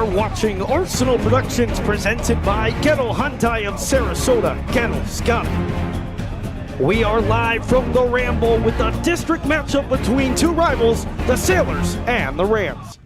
are watching Arsenal Productions presented by Gettle Hyundai of Sarasota. Gettle, Scott. We are live from the Ramble with a district matchup between two rivals, the Sailors and the Rams.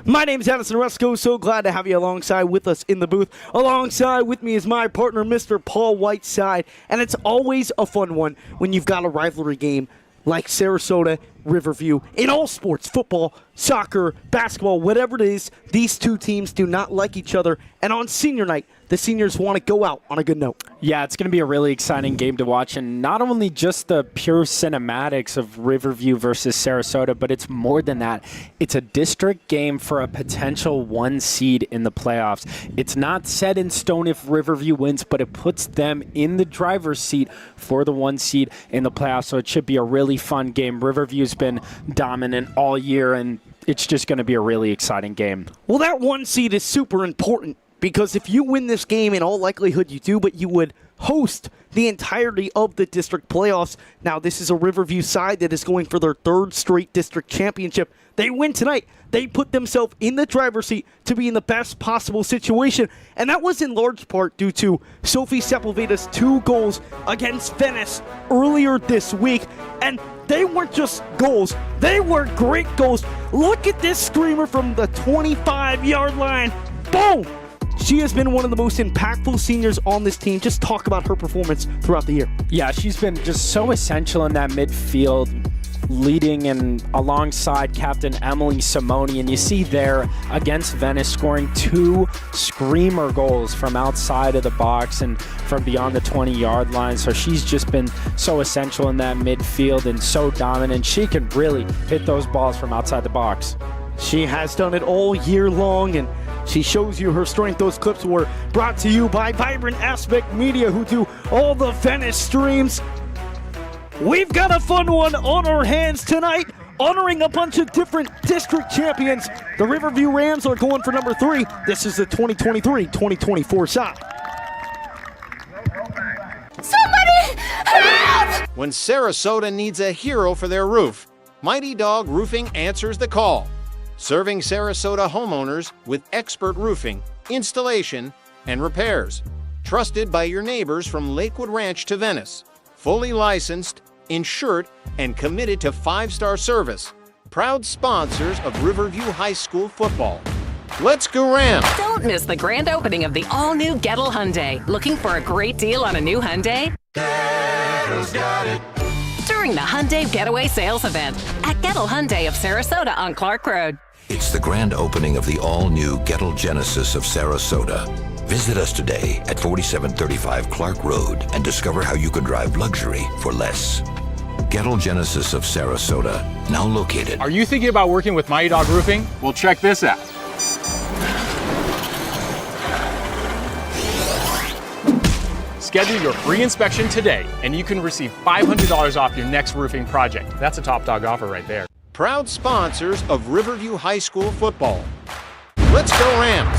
My name is Addison Resco, so glad to have you alongside with us in the booth. Alongside with me is my partner, Mr. Paul Whiteside, and it's always a fun one when you've got a rivalry game like Sarasota, Riverview. In all sports, football, soccer, basketball, whatever it is, these two teams do not like each other. And on senior night, the seniors want to go out on a good note. Yeah, it's going to be a really exciting game to watch. And not only just the pure cinematics of Riverview versus Sarasota, but it's more than that. It's a district game for a potential 1 seed in the playoffs. It's not set in stone if Riverview wins, but it puts them in the driver's seat for the 1 seed in the playoffs. So it should be a really fun game. Riverview's been dominant all year, and it's just going to be a really exciting game. Well, that 1 seed is super important because if you win this game, in all likelihood you do, but you would host the entirety of the district playoffs. Now, this is a Riverview side that is going for their 3rd straight district championship. They win tonight. They put themselves in the driver's seat to be in the best possible situation, and that was in large part due to Sophie Sepulveda's 2 goals against Venice earlier this week. And they weren't just goals. They were great goals. Look at this screamer from the 25-yard line. Boom! She has been one of the most impactful seniors on this team. Just talk about her performance throughout the year. Yeah, she's been just so essential in that midfield, leading and alongside Captain Emily Simoni. And you see there against Venice scoring 2 screamer goals from outside of the box and from beyond the 20-yard line. So she's just been so essential in that midfield and so dominant. She can really hit those balls from outside the box. She has done it all year long, and she shows you her strength. Those clips were brought to you by Vibrant Aspect Media, who do all the Venice streams. We've got a fun one on our hands tonight, honoring a bunch of different district champions. The Riverview Rams are going for number 3. This is the 2023-2024 side. Somebody help! When Sarasota needs a hero for their roof, Mighty Dog Roofing answers the call. Serving Sarasota homeowners with expert roofing, installation, and repairs. Trusted by your neighbors from Lakewood Ranch to Venice. Fully licensed, insured, and committed to 5-star service. Proud sponsors of Riverview High School football. Let's go Rams! Don't miss the grand opening of the all-new Gettle Hyundai. Looking for a great deal on a new Hyundai? Gettle's got it. During the Hyundai Getaway Sales Event at Gettle Hyundai of Sarasota on Clark Road. It's the grand opening of the all-new Gettle Genesis of Sarasota. Visit us today at 4735 Clark Road and discover how you can drive luxury for less. Gettle Genesis of Sarasota, now located. Are you thinking about working with Mighty Dog Roofing? Well, check this out. Schedule your free inspection today, and you can receive $500 off your next roofing project. That's a top dog offer right there. Proud sponsors of Riverview High School football. Let's go Rams!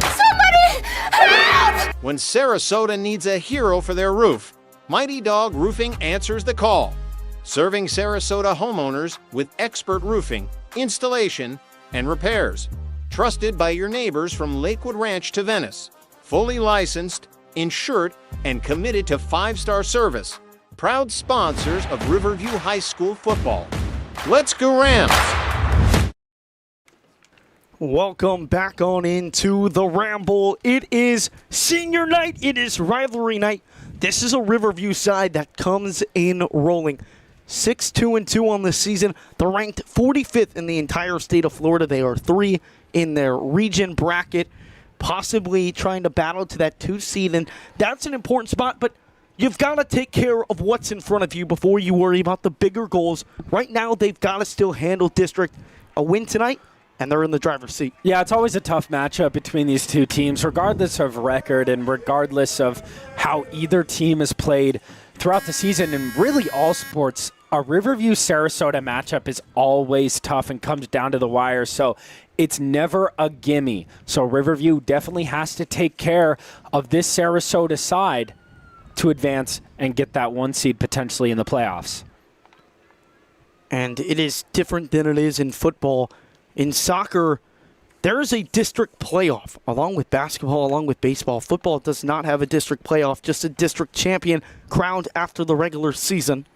Somebody help! When Sarasota needs a hero for their roof, Mighty Dog Roofing answers the call. Serving Sarasota homeowners with expert roofing, installation, and repairs. Trusted by your neighbors from Lakewood Ranch to Venice. Fully licensed, insured, and committed to 5-star service. Proud sponsors of Riverview High School football. Let's go Rams! Welcome back on into the Ramble. It is senior night. It is rivalry night. This is a Riverview side that comes in rolling. 6-2-2 on the season. They're ranked 45th in the entire state of Florida. They are 3 in their region bracket, possibly trying to battle to that 2 seed, and that's an important spot, but you've got to take care of what's in front of you before you worry about the bigger goals. Right now, they've got to still handle district. A win tonight, and they're in the driver's seat. Yeah, it's always a tough matchup between these two teams, regardless of record and regardless of how either team has played throughout the season. And really all sports, a Riverview-Sarasota matchup is always tough and comes down to the wire. So it's never a gimme. So Riverview definitely has to take care of this Sarasota side to advance and get that 1 seed potentially in the playoffs. And it is different than it is in football. In soccer, There is a district playoff, along with basketball, along with baseball. Football does not have a district playoff, just a district champion crowned after the regular season.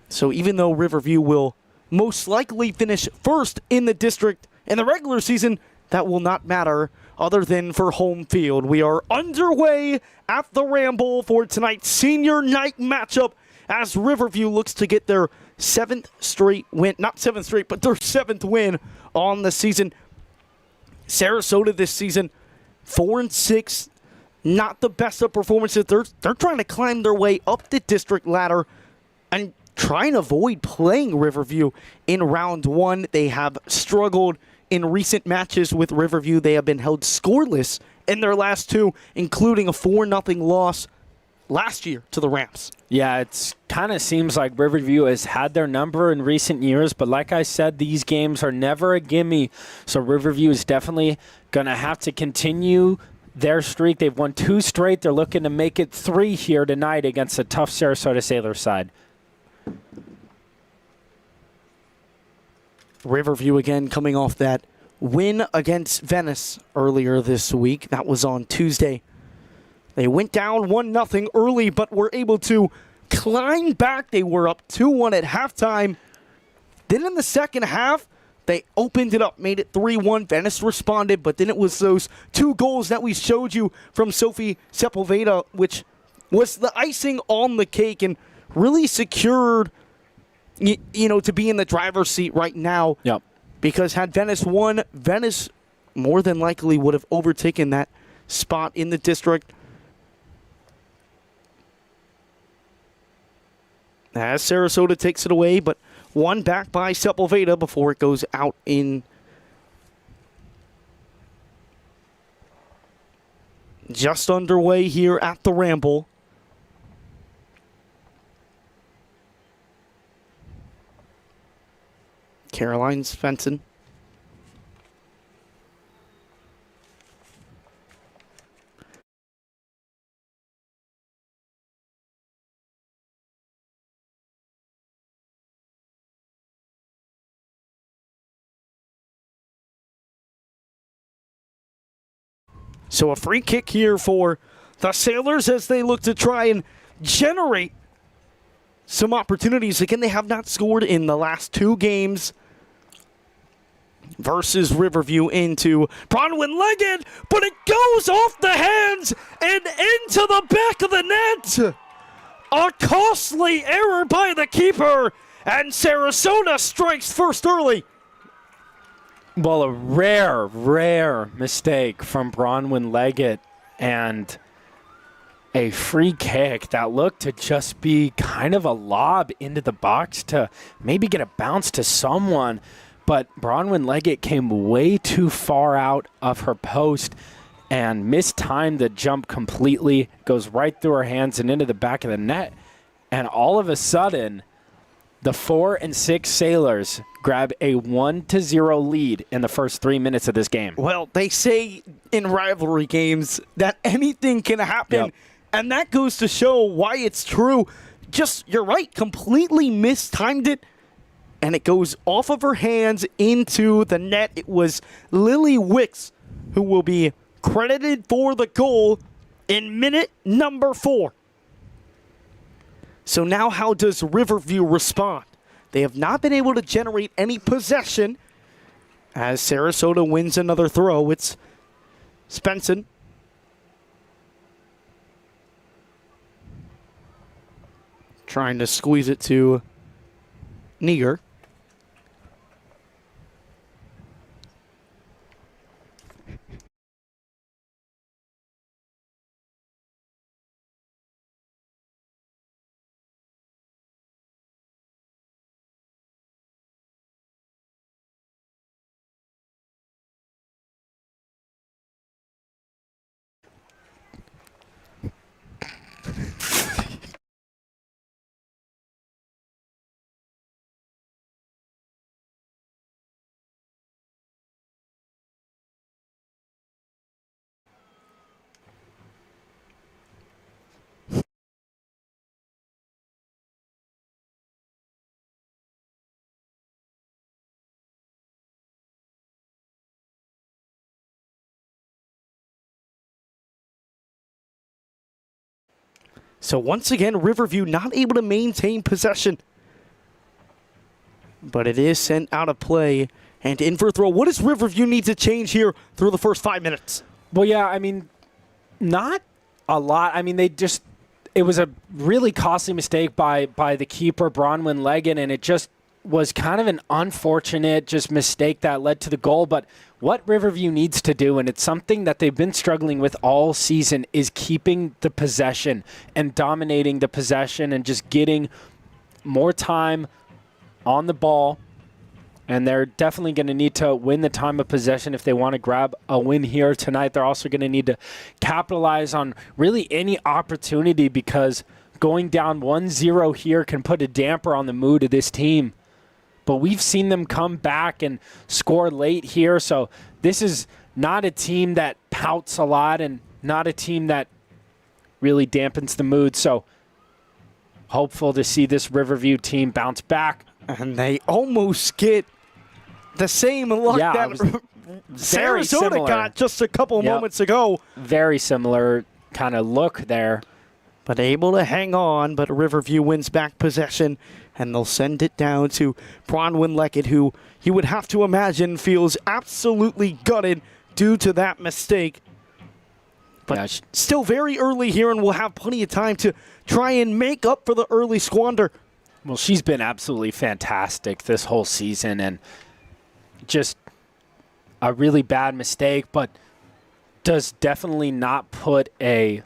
So even though Riverview will most likely finish first in the district in the regular season, that will not matter other than for home field. We are underway at the Ramble for tonight's senior night matchup as Riverview looks to get their 7th straight win. Not 7th straight, but their 7th win on the season. Sarasota this season, 4-6. Not the best of performances. They're trying to climb their way up the district ladder and try and avoid playing Riverview in round 1. They have struggled in recent matches with Riverview. They have been held scoreless in their last 2, including a 4-0 loss last year to the Rams. Yeah, it kind of seems like Riverview has had their number in recent years, but like I said, these games are never a gimme, so Riverview is definitely going to have to continue their streak. They've won 2 straight. They're looking to make it 3 here tonight against a tough Sarasota Sailors side. Riverview again coming off that win against Venice earlier this week. That was on Tuesday. They went down 1-0 early, but were able to climb back. They were up 2-1 at halftime. Then in the second half, they opened it up, made it 3-1. Venice responded, but then it was those 2 goals that we showed you from Sophie Sepulveda, which was the icing on the cake and really secured, you know, to be in the driver's seat right now. Yep. Because had Venice won, Venice more than likely would have overtaken that spot in the district. As Sarasota takes it away, but one back by Sepulveda before it goes out in just underway here at the Ramble. Caroline Svensson. So a free kick here for the Sailors as they look to try and generate some opportunities. Again, they have not scored in the last 2 games versus Riverview into Bronwyn Leggett, but it goes off the hands and into the back of the net. A costly error by the keeper, and Sarasota strikes first early. Well, a rare mistake from Bronwyn Leggett and a free kick that looked to just be kind of a lob into the box to maybe get a bounce to someone. But Bronwyn Leggett came way too far out of her post and mistimed the jump completely. Goes right through her hands and into the back of the net. And all of a sudden, the 4 and 6 Sailors grab a 1-0 lead in the first 3 minutes of this game. Well, they say in rivalry games that anything can happen, and that goes to show why it's true. Just, you're right, completely mistimed it, and it goes off of her hands into the net. It was Lily Wicks who will be credited for the goal in minute number 4. So now how does Riverview respond? They have not been able to generate any possession as Sarasota wins another throw. It's Spenson. Trying to squeeze it to Neger. So once again, Riverview not able to maintain possession. But it is sent out of play and in for a throw. What does Riverview need to change here through the first 5 minutes? Well, yeah, I mean, not a lot. I mean, it was a really costly mistake by the keeper, Bronwyn Leggett, and it just was kind of an unfortunate just mistake that led to the goal. But what Riverview needs to do, and it's something that they've been struggling with all season, is keeping the possession and dominating the possession and just getting more time on the ball. And they're definitely going to need to win the time of possession if they want to grab a win here tonight. They're also going to need to capitalize on really any opportunity, because going down 1-0 here can put a damper on the mood of this team. But we've seen them come back and score late here. So this is not a team that pouts a lot and not a team that really dampens the mood. So hopeful to see this Riverview team bounce back. And they almost get the same luck that Sarasota got just a couple moments ago. Very similar kind of look there. But able to hang on, but Riverview wins back possession, and they'll send it down to Bronwyn Leggett, who you would have to imagine feels absolutely gutted due to that mistake. But still very early here, and we'll have plenty of time to try and make up for the early squander. Well, she's been absolutely fantastic this whole season, and just a really bad mistake, but does definitely not put a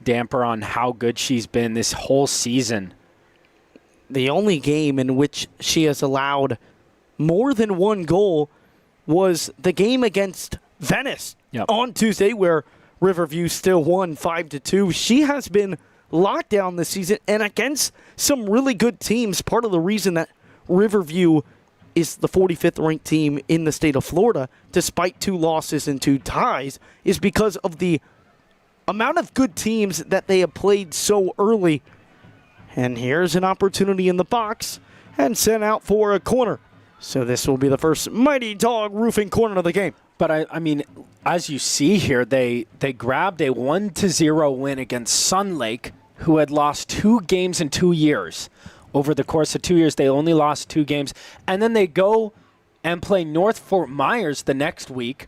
damper on how good she's been this whole season. The only game in which she has allowed more than one goal was the game against Venice on Tuesday, where Riverview still won 5-2. She has been locked down this season and against some really good teams. Part of the reason that Riverview is the 45th ranked team in the state of Florida, despite 2 losses and 2 ties, is because of the amount of good teams that they have played so early. And here's an opportunity in the box and sent out for a corner. So this will be the first Mighty Dog Roofing corner of the game. But I mean, as you see here, they grabbed a 1-0 win against Sun Lake, who had lost 2 games in 2 years. Over the course of 2 years, they only lost 2 games. And then they go and play North Fort Myers the next week,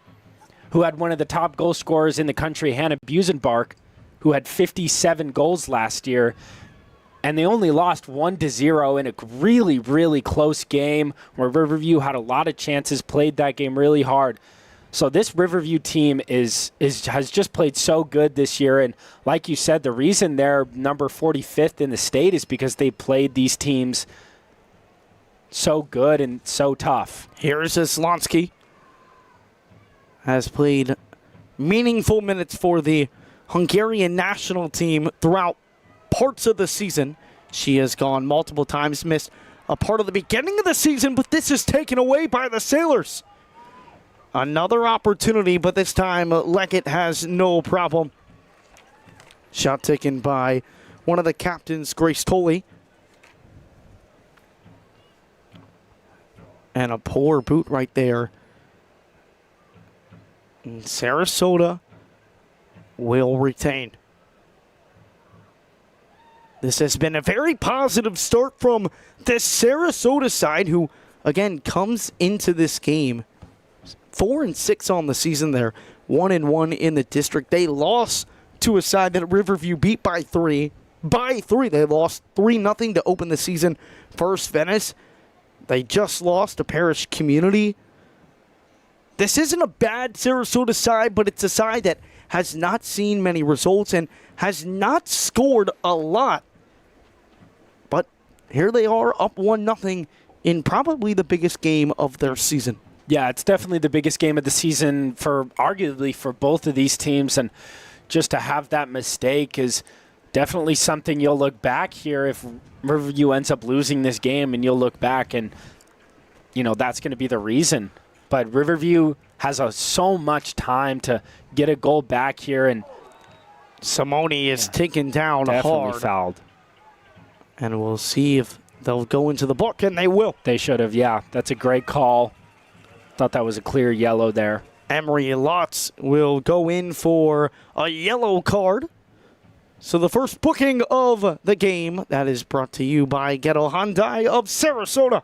who had one of the top goal scorers in the country, Hannah Busenbark, who had 57 goals last year. And they only lost 1-0 in a really, really close game where Riverview had a lot of chances, played that game really hard. So this Riverview team has just played so good this year. And like you said, the reason they're number 45th in the state is because they played these teams so good and so tough. Here's Slonsky. Has played meaningful minutes for the Hungarian national team throughout parts of the season. She has gone multiple times, missed a part of the beginning of the season, but this is taken away by the Sailors. Another opportunity, but this time Leggett has no problem. Shot taken by one of the captains, Grace Tolley. And a poor boot right there. And Sarasota will retain. This has been a very positive start from this Sarasota side, who, again, comes into this game 4-6 on the season. They're 1-1 in the district. They lost to a side that Riverview beat by 3. By 3, they lost 3-0 to open the season. First, Venice. They just lost to Parish Community. This isn't a bad Sarasota side, but it's a side that has not seen many results and has not scored a lot. But here they are, up 1-0 in probably the biggest game of their season. Yeah, it's definitely the biggest game of the season arguably for both of these teams, and just to have that mistake is definitely something you'll look back here if Riverview ends up losing this game, and you'll look back and, that's going to be the reason. But Riverview has so much time to get a goal back here, and Simone is taken down definitely hard. Fouled. And we'll see if they'll go into the book, and they will. They should have, yeah. That's a great call. Thought that was a clear yellow there. Emery Lotz will go in for a yellow card. So the first booking of the game, that is brought to you by Ghetto Hyundai of Sarasota.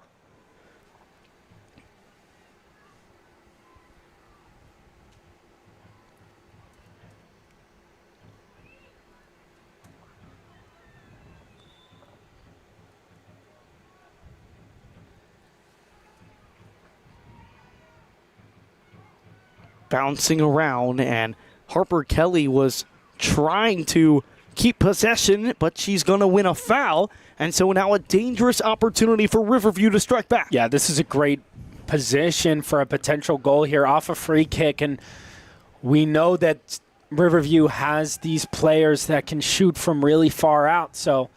Bouncing around, and Harper Kelly was trying to keep possession, but she's going to win a foul, and so now a dangerous opportunity for Riverview to strike back. Yeah, this is a great position for a potential goal here off a free kick, and we know that Riverview has these players that can shoot from really far out, so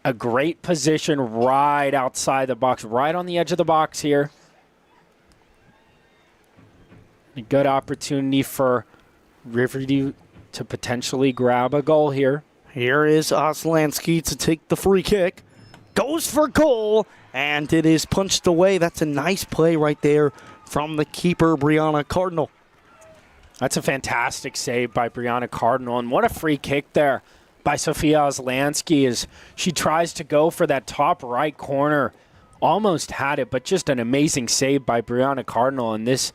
a great position right outside the box, right on the edge of the box here. A good opportunity for Riverview to potentially grab a goal here. Here is Oslansky to take the free kick. Goes for goal, and it is punched away. That's a nice play right there from the keeper, Brianna Cardinal. That's a fantastic save by Brianna Cardinal, and what a free kick there by Sophia Oslansky as she tries to go for that top right corner. Almost had it, but just an amazing save by Brianna Cardinal, and this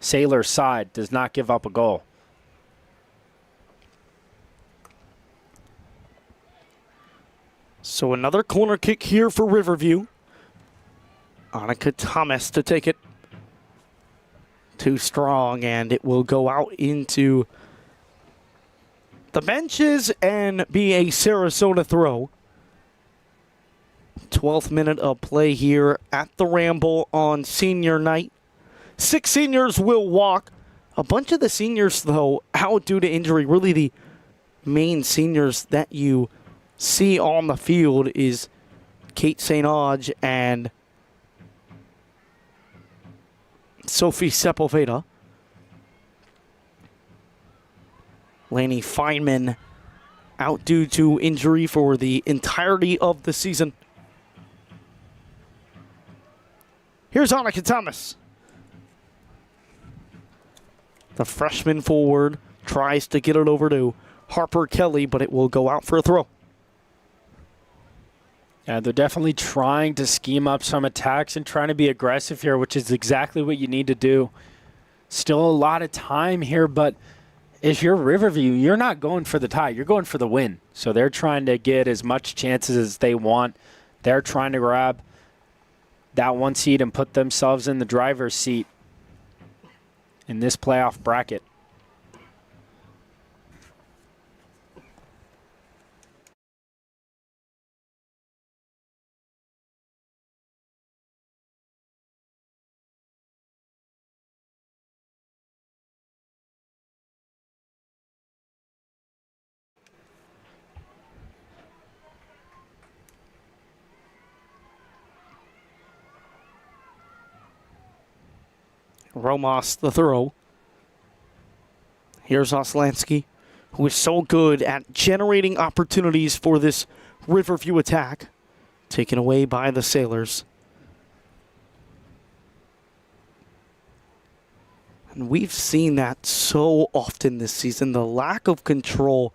Sailor side does not give up a goal. So another corner kick here for Riverview. Annika Thomas to take it. Too strong, and it will go out into the benches and be a Sarasota throw. 12th minute of play here at the Ramble on senior night. 6 seniors will walk. A bunch of the seniors, though, out due to injury. Really the main seniors that you see on the field is Kate St. Auge and Sophie Sepulveda. Laney Feynman out due to injury for the entirety of the season. Here's Annika Thomas. The freshman forward tries to get it over to Harper Kelly, but it will go out for a throw. Yeah, they're definitely trying to scheme up some attacks and trying to be aggressive here, which is exactly what you need to do. Still a lot of time here, but if you're Riverview, you're not going for the tie. You're going for the win. So they're trying to get as much chances as they want. They're trying to grab that 1 seed and put themselves in the driver's seat in this playoff bracket. Romos the throw. Here's Oslansky, who is so good at generating opportunities for this Riverview attack. Taken away by the Sailors. And we've seen that so often this season, the lack of control.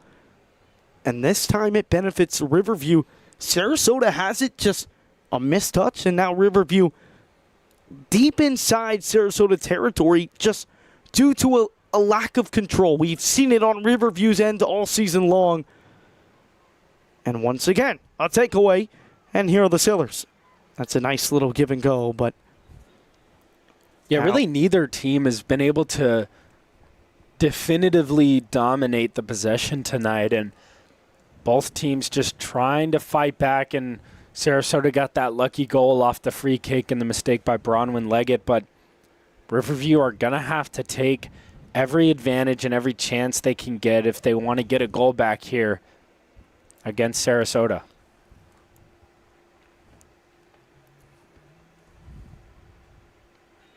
And this time it benefits Riverview. Sarasota has it, just a missed touch, and now Riverview deep inside Sarasota territory just due to a lack of control. We've seen it on Riverview's end all season long. And once again, a takeaway, and here are the Sailors. That's a nice little give and go, but yeah, really neither team has been able to definitively dominate the possession tonight, and both teams just trying to fight back, and Sarasota got that lucky goal off the free kick and the mistake by Bronwyn Leggett, but Riverview are going to have to take every advantage and every chance they can get if they want to get a goal back here against Sarasota.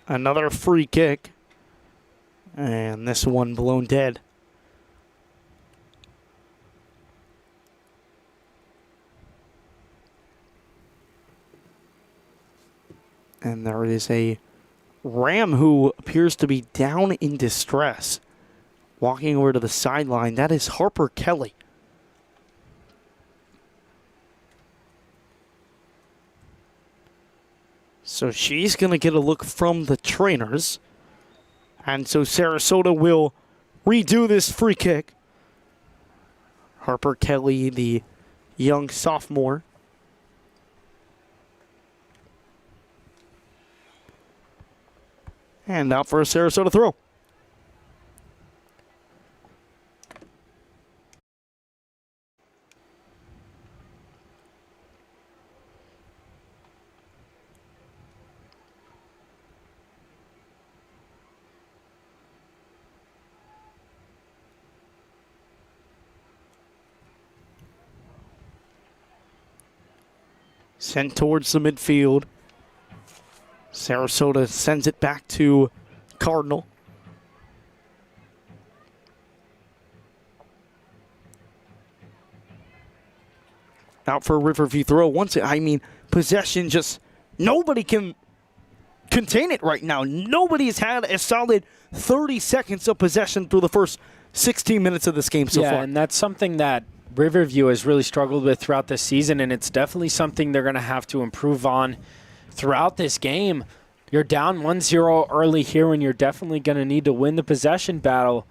Another free kick, and this one blown dead. And there is a Ram who appears to be down in distress. Walking over to the sideline, that is Harper Kelly. So she's going to get a look from the trainers. And so Sarasota will redo this free kick. Harper Kelly, the young sophomore. And out for a Sarasota throw. Sent towards the midfield. Sarasota sends it back to Cardinal. Out for a Riverview throw. Possession just, nobody can contain it right now. Nobody's had a solid 30 seconds of possession through the first 16 minutes of this game so far. Yeah, and that's something that Riverview has really struggled with throughout this season, and it's definitely something they're going to have to improve on throughout this game. You're down 1-0 early here, and you're definitely going to need to win the possession battle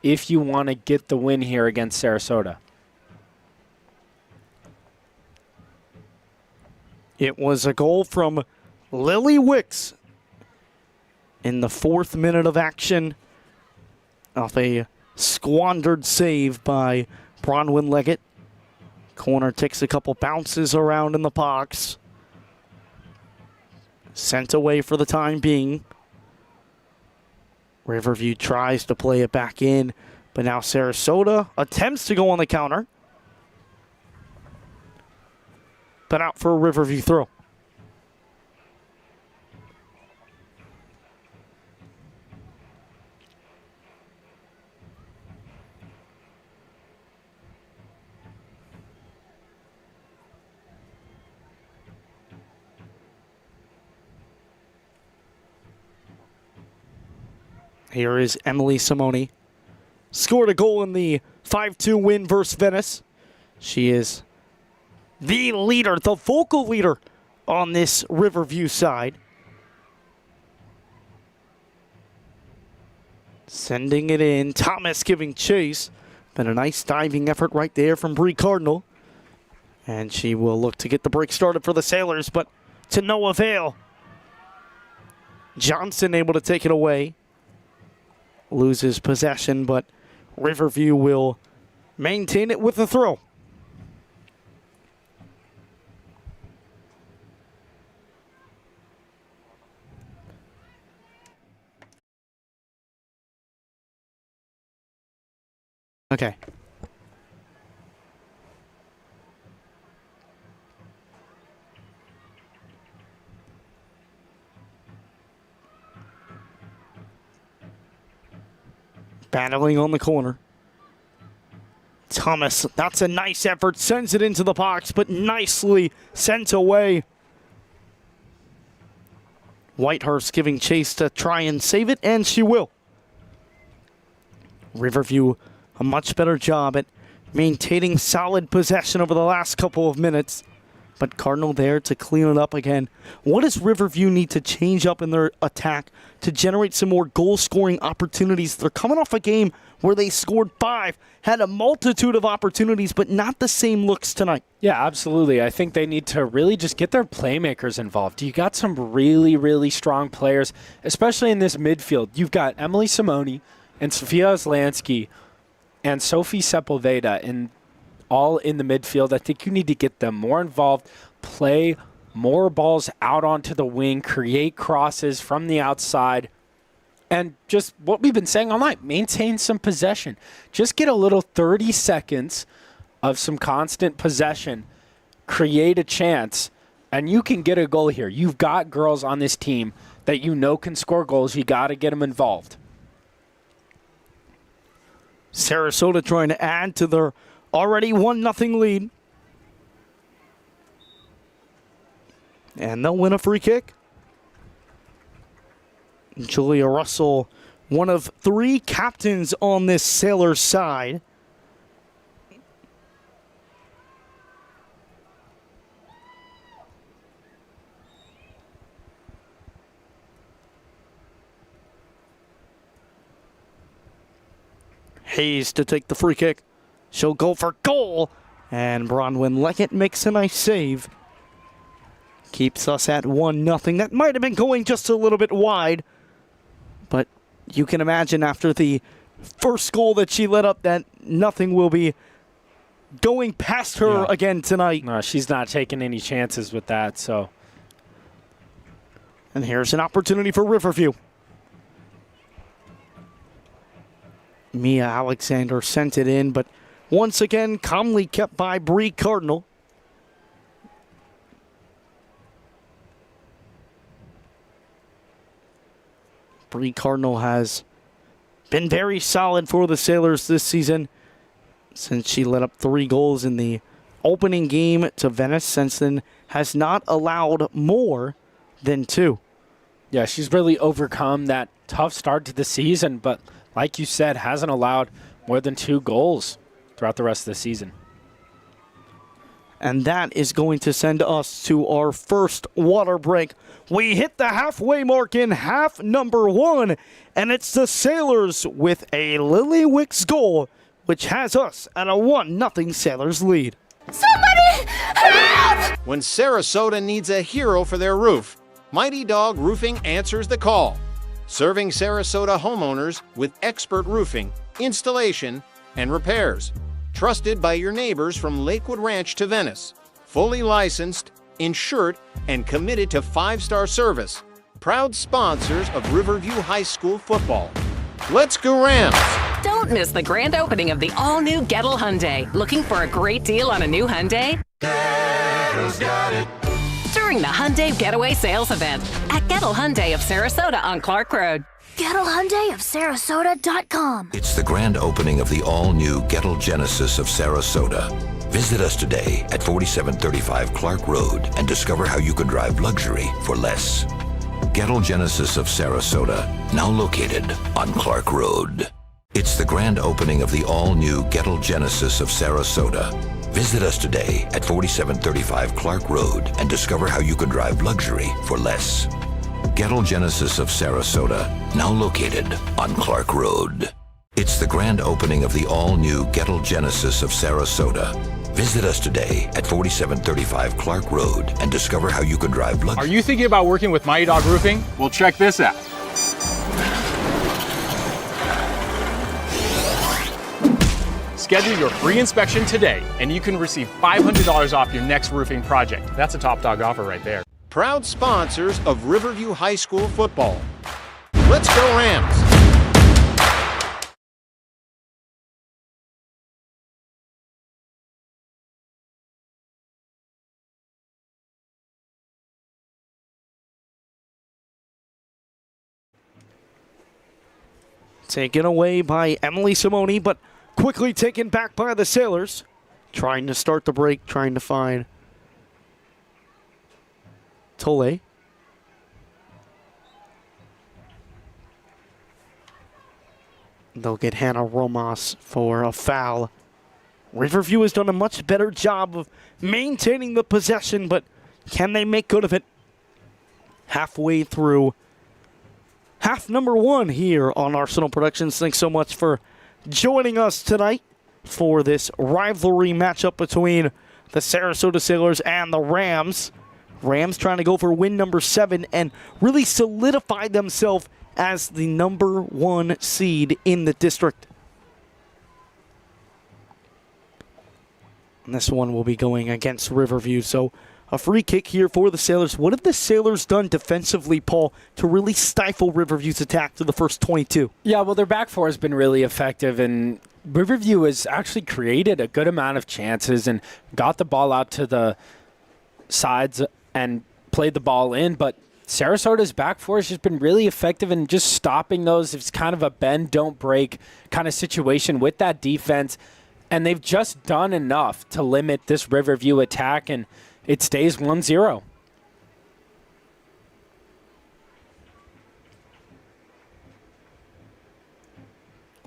if you want to get the win here against Sarasota. It was a goal from Lily Wicks in the 4th minute of action off a squandered save by Bronwyn Leggett. Corner takes a couple bounces around in the box. Sent away for the time being. Riverview tries to play it back in, but now Sarasota attempts to go on the counter. But out for a Riverview throw. Here is Emily Simoni. Scored a goal in the 5-2 win versus Venice. She is the leader, the vocal leader on this Riverview side. Sending it in. Thomas giving chase. Been a nice diving effort right there from Bree Cardinal. And she will look to get the break started for the Sailors, but to no avail. Johnson able to take it away. Loses possession, but Riverview will maintain it with a throw. Okay. Battling on the corner. Thomas, that's a nice effort. Sends it into the box, but nicely sent away. Whitehurst giving chase to try and save it, and she will. Riverview, a much better job at maintaining solid possession over the last couple of minutes. But Cardinal there to clean it up again. What does Riverview need to change up in their attack to generate some more goal-scoring opportunities? They're coming off a game where they scored 5, had a multitude of opportunities, but not the same looks tonight. Yeah, absolutely. I think they need to really just get their playmakers involved. You got some really, really strong players, especially in this midfield. You've got Emily Simoni and Sofia Oslansky and Sophie Sepulveda all in the midfield. I think you need to get them more involved, play more balls out onto the wing, create crosses from the outside, and just what we've been saying all night, maintain some possession. Just get a little 30 seconds of some constant possession, create a chance, and you can get a goal here. You've got girls on this team that you know can score goals. You got to get them involved. Sarasota trying to add to their already 1-0 lead. And they'll win a free kick. Julia Russell, one of 3 captains on this Sailor side. Hayes to take the free kick. She'll go for goal. And Bronwyn Leggett makes a nice save. Keeps us at 1-0. That might have been going just a little bit wide. But you can imagine after the first goal that she let up that nothing will be going past her again tonight. No, she's not taking any chances with that. So, and here's an opportunity for Riverview. Mia Alexander sent it in, but once again, calmly kept by Bree Cardinal. Bree Cardinal has been very solid for the Sailors this season since she let up 3 goals in the opening game to Venice. Since then, has not allowed more than 2. yeah, she's really overcome that tough start to the season, but like you said, hasn't allowed more than 2 goals throughout the rest of the season. And that is going to send us to our first water break. We hit the halfway mark in half number 1, and it's the Sailors with a Lily Wicks goal, which has us at a 1-0 Sailors lead. Somebody help! When Sarasota needs a hero for their roof, Mighty Dog Roofing answers the call. Serving Sarasota homeowners with expert roofing, installation, and repairs. Trusted by your neighbors from Lakewood Ranch to Venice. Fully licensed, insured, and committed to 5-star service. Proud sponsors of Riverview High School football. Let's go Rams! Don't miss the grand opening of the all-new Gettle Hyundai. Looking for a great deal on a new Hyundai? Kettle's got it. During the Hyundai Getaway Sales Event at Gettle Hyundai of Sarasota on Clark Road. Gettle Hyundai of Sarasota.com. It's the grand opening of the all-new Gettle Genesis of Sarasota. Visit us today at 4735 Clark Road and discover how you could drive luxury for less. Gettle Genesis of Sarasota, now located on Clark Road. It's the grand opening of the all-new Gettle Genesis of Sarasota. Visit us today at 4735 Clark Road and discover how you could drive luxury for less. Gettle Genesis of Sarasota, now located on Clark Road. It's the grand opening of the all-new Gettle Genesis of Sarasota. Visit us today at 4735 Clark Road and discover how you could drive luxury. Are you thinking about working with Mighty Dog Roofing? Well, check this out. Schedule your free inspection today, and you can receive $500 off your next roofing project. That's a top dog offer right there. Proud sponsors of Riverview High School football. Let's go Rams! Taken away by Emily Simone, but quickly taken back by the Sailors. Trying to start the break, trying to find Tolle. They'll get Hannah Romas for a foul. Riverview has done a much better job of maintaining the possession, but can they make good of it? Halfway through half number 1 here on Arsenal Productions. Thanks so much for joining us tonight for this rivalry matchup between the Sarasota Sailors and the Rams. Rams trying to go for win number 7 and really solidify themselves as the number 1 seed in the district. And this one will be going against Riverview, so a free kick here for the Sailors. What have the Sailors done defensively, Paul, to really stifle Riverview's attack to the first 22? Yeah, well, their back four has been really effective, and Riverview has actually created a good amount of chances and got the ball out to the sides and played the ball in, but Sarasota's back four has just been really effective in just stopping those. It's kind of a bend, don't break kind of situation with that defense, and they've just done enough to limit this Riverview attack, and it stays 1-0.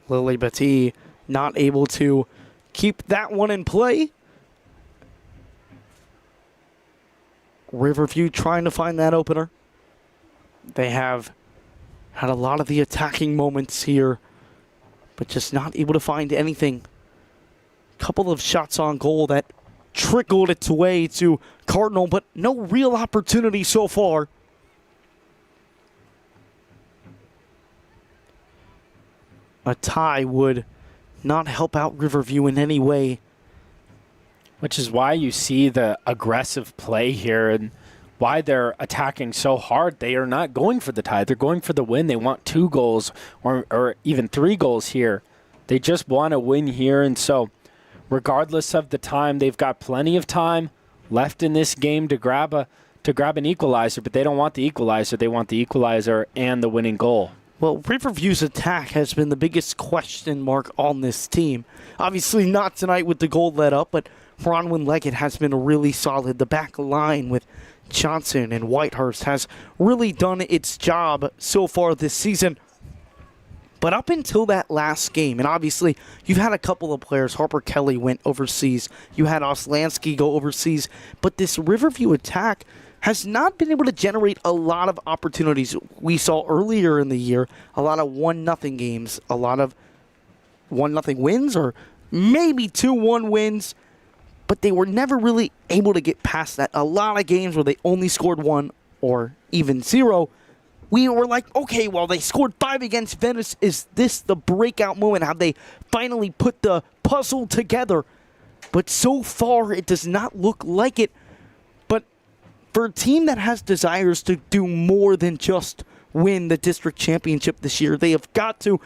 Lily Batty not able to keep that one in play. Riverview trying to find that opener. They have had a lot of the attacking moments here but just not able to find anything. Couple of shots on goal that trickled its way to Cardinal, but no real opportunity so far. A tie would not help out Riverview in any way. Which is why you see the aggressive play here and why they're attacking so hard. They are not going for the tie. They're going for the win. They want 2 goals or even 3 goals here. They just want to win here. And so regardless of the time, they've got plenty of time left in this game to grab an equalizer, but they don't want the equalizer. They want the equalizer and the winning goal. Well, Riverview's attack has been the biggest question mark on this team. Obviously not tonight with the goal let up, but Bronwyn Leggett has been really solid. The back line with Johnson and Whitehurst has really done its job so far this season. But up until that last game, and obviously you've had a couple of players, Harper Kelly went overseas, you had Oslansky go overseas, but this Riverview attack has not been able to generate a lot of opportunities. We saw earlier in the year a lot of 1-0 games, a lot of 1-0 wins, or maybe 2-1 wins, but they were never really able to get past that. A lot of games where they only scored 1 or even 0. We were like, okay, well, they scored 5 against Venice. Is this the breakout moment? Have they finally put the puzzle together? But so far, it does not look like it. But for a team that has desires to do more than just win the district championship this year, they have got to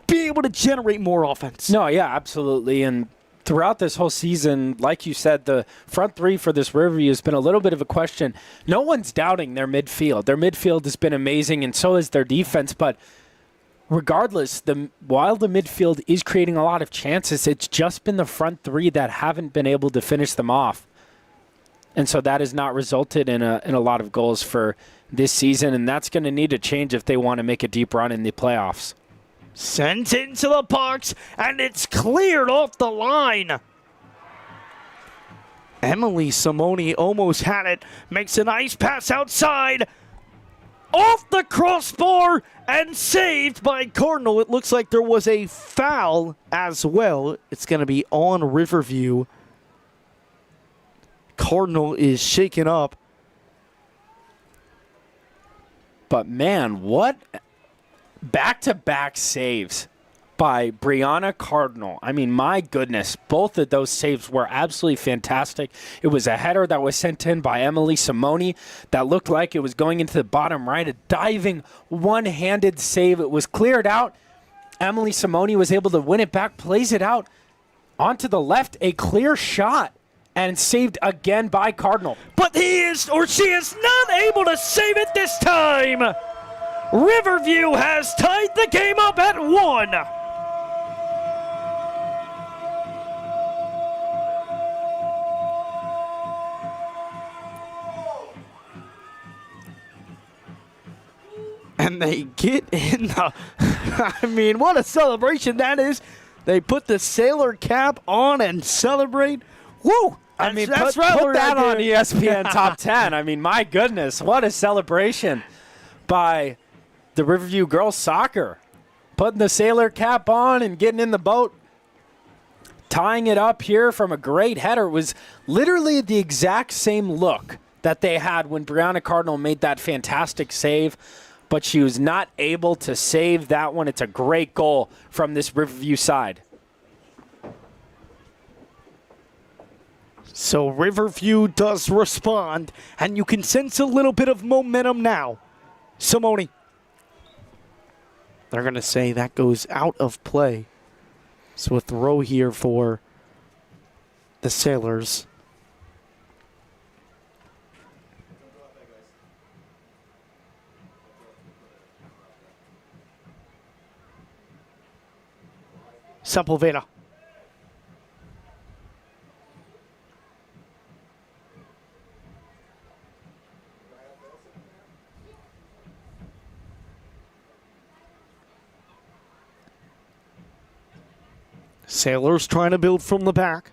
be able to generate more offense. No, yeah, absolutely. And throughout this whole season, like you said, the front 3 for this Riverview has been a little bit of a question. No one's doubting their midfield. Their midfield has been amazing, and so is their defense. But regardless, while the midfield is creating a lot of chances, it's just been the front 3 that haven't been able to finish them off. And so that has not resulted in a lot of goals for this season, and that's going to need to change if they want to make a deep run in the playoffs. Sent into the box, and it's cleared off the line. Emily Simone almost had it. Makes a nice pass outside. Off the crossbar and saved by Cardinal. It looks like there was a foul as well. It's going to be on Riverview. Cardinal is shaken up. But man, what back-to-back saves by Brianna Cardinal. I mean, my goodness, both of those saves were absolutely fantastic. It was a header that was sent in by Emily Simone that looked like it was going into the bottom right, a diving one-handed save. It was cleared out. Emily Simone was able to win it back, plays it out onto the left, a clear shot, and saved again by Cardinal. But she is not able to save it this time. Riverview has tied the game up at 1. And they get in the... I mean, what a celebration that is. They put the sailor cap on and celebrate. Woo! I mean, put that on ESPN Top 10. I mean, my goodness, what a celebration by the Riverview girls soccer. Putting the sailor cap on and getting in the boat. Tying it up here from a great header. It was literally the exact same look that they had when Brianna Cardinal made that fantastic save, but she was not able to save that one. It's a great goal from this Riverview side. So Riverview does respond, and you can sense a little bit of momentum now. Simone. They're going to say that goes out of play. So a throw here for the Sailors. Sepulveda. Sailors trying to build from the back.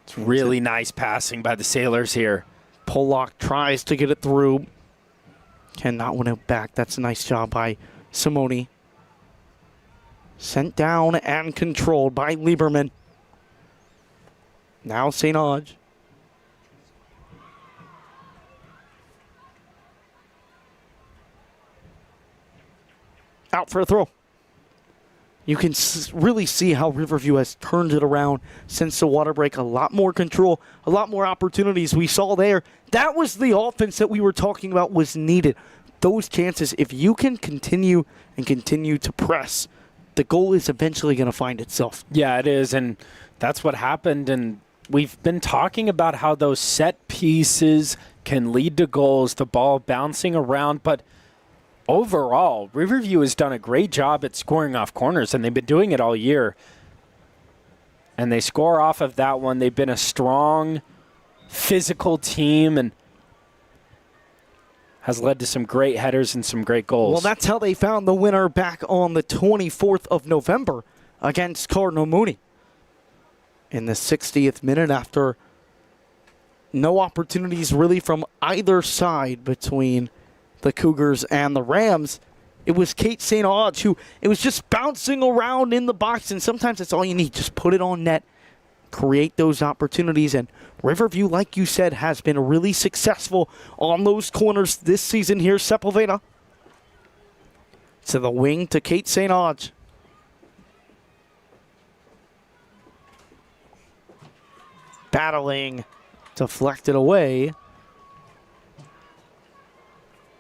It's really nice passing by the Sailors here. Pollock tries to get it through. Cannot win it back. That's a nice job by Simone. Sent down and controlled by Lieberman. Now St. Onge. Out for a throw. You can really see how Riverview has turned it around since the water break. A lot more control, a lot more opportunities we saw there. That was the offense that we were talking about was needed. Those chances, if you can continue to press, the goal is eventually going to find itself. Yeah, it is, and that's what happened. And we've been talking about how those set pieces can lead to goals, the ball bouncing around, but overall, Riverview has done a great job at scoring off corners, and they've been doing it all year. And they score off of that one. They've been a strong, physical team, and has led to some great headers and some great goals. Well, that's how they found the winner back on the 24th of November against Cardinal Mooney. In the 60th minute, after no opportunities really from either side between the Cougars and the Rams, it was Kate St. Onge who it was just bouncing around in the box, and sometimes that's all you need. Just put it on net, create those opportunities, and Riverview, like you said, has been really successful on those corners this season here. Sepulveda to the wing to Kate St. Onge. Battling, deflected away.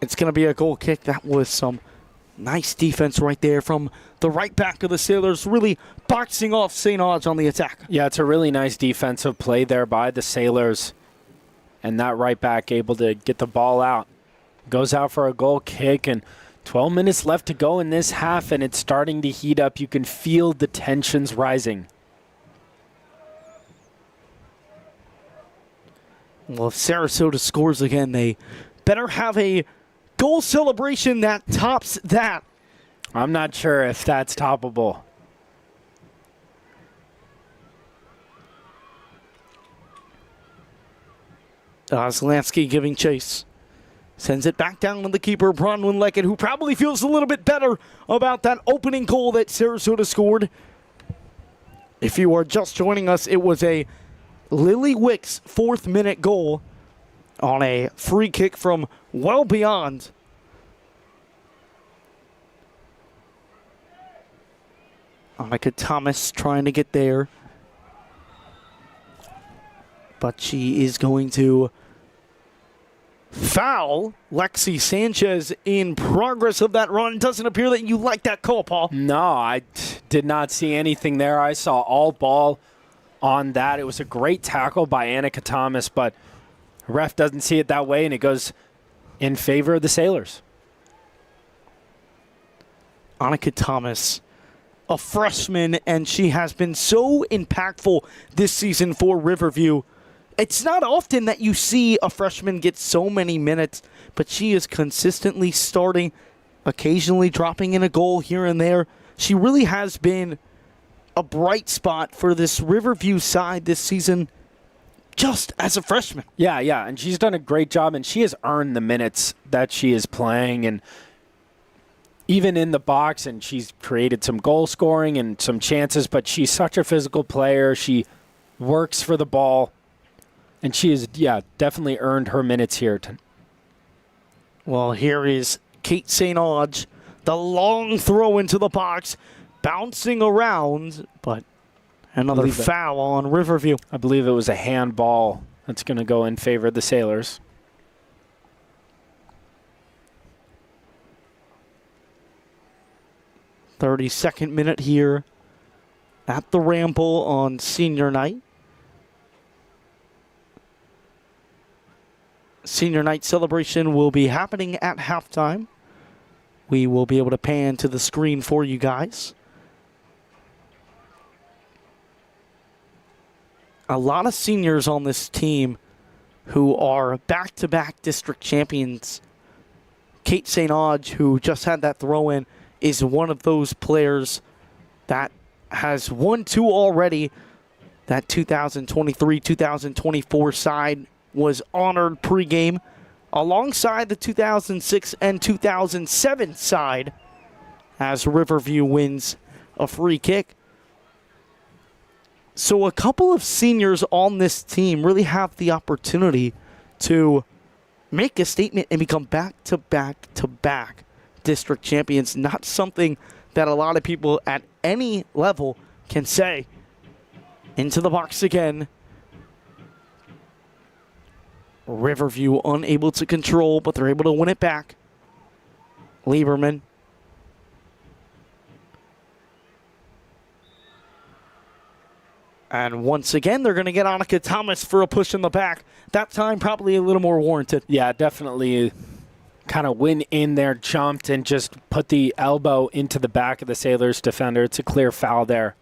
It's going to be a goal kick. That was some nice defense right there from the right back of the Sailors, really boxing off St. Onge on the attack. Yeah, it's a really nice defensive play there by the Sailors. And that right back able to get the ball out. Goes out for a goal kick, and 12 minutes left to go in this half, and it's starting to heat up. You can feel the tensions rising. Well, if Sarasota scores again, they better have a goal celebration that tops that. I'm not sure if that's toppable. Zelansky giving chase. Sends it back down to the keeper, Bronwyn Leckett, who probably feels a little bit better about that opening goal that Sarasota scored. If you are just joining us, it was a Lily Wick's 4th-minute goal on a free kick from well beyond. Annika Thomas trying to get there. But she is going to foul Lexi Sanchez in progress of that run. Doesn't appear that you like that call, Paul. No, I did not see anything there. I saw all ball on that. It was a great tackle by Annika Thomas, but ref doesn't see it that way, and it goes in favor of the Sailors. Annika Thomas, a freshman, and she has been so impactful this season for Riverview. It's not often that you see a freshman get so many minutes, but she is consistently starting, occasionally dropping in a goal here and there. She really has been a bright spot for this Riverview side this season, just as a freshman. Yeah, and she's done a great job, and she has earned the minutes that she is playing, and even in the box, and she's created some goal scoring and some chances, but she's such a physical player. She works for the ball, and she has, definitely earned her minutes here. Well, here is Kate St. Onge, the long throw into the box, bouncing around, but another foul on Riverview. I believe it was a handball that's going to go in favor of the Sailors. .32 minute here at the Ramble on senior night. Senior night celebration will be happening at halftime. We will be able to pan to the screen for you guys. A lot of seniors on this team who are back-to-back district champions. Kate St. Onge, who just had that throw-in, is one of those players that has won 2 already. That 2023-2024 side was honored pregame alongside the 2006 and 2007 side as Riverview wins a free kick. So a couple of seniors on this team really have the opportunity to make a statement and become back-to-back-to-back district champions. Not something that a lot of people at any level can say. Into the box again. Riverview unable to control, but they're able to win it back. Lieberman. And once again, they're going to get Annika Thomas for a push in the back. That time, probably a little more warranted. Yeah, definitely kind of went in there, jumped, and just put the elbow into the back of the Sailors defender. It's a clear foul there.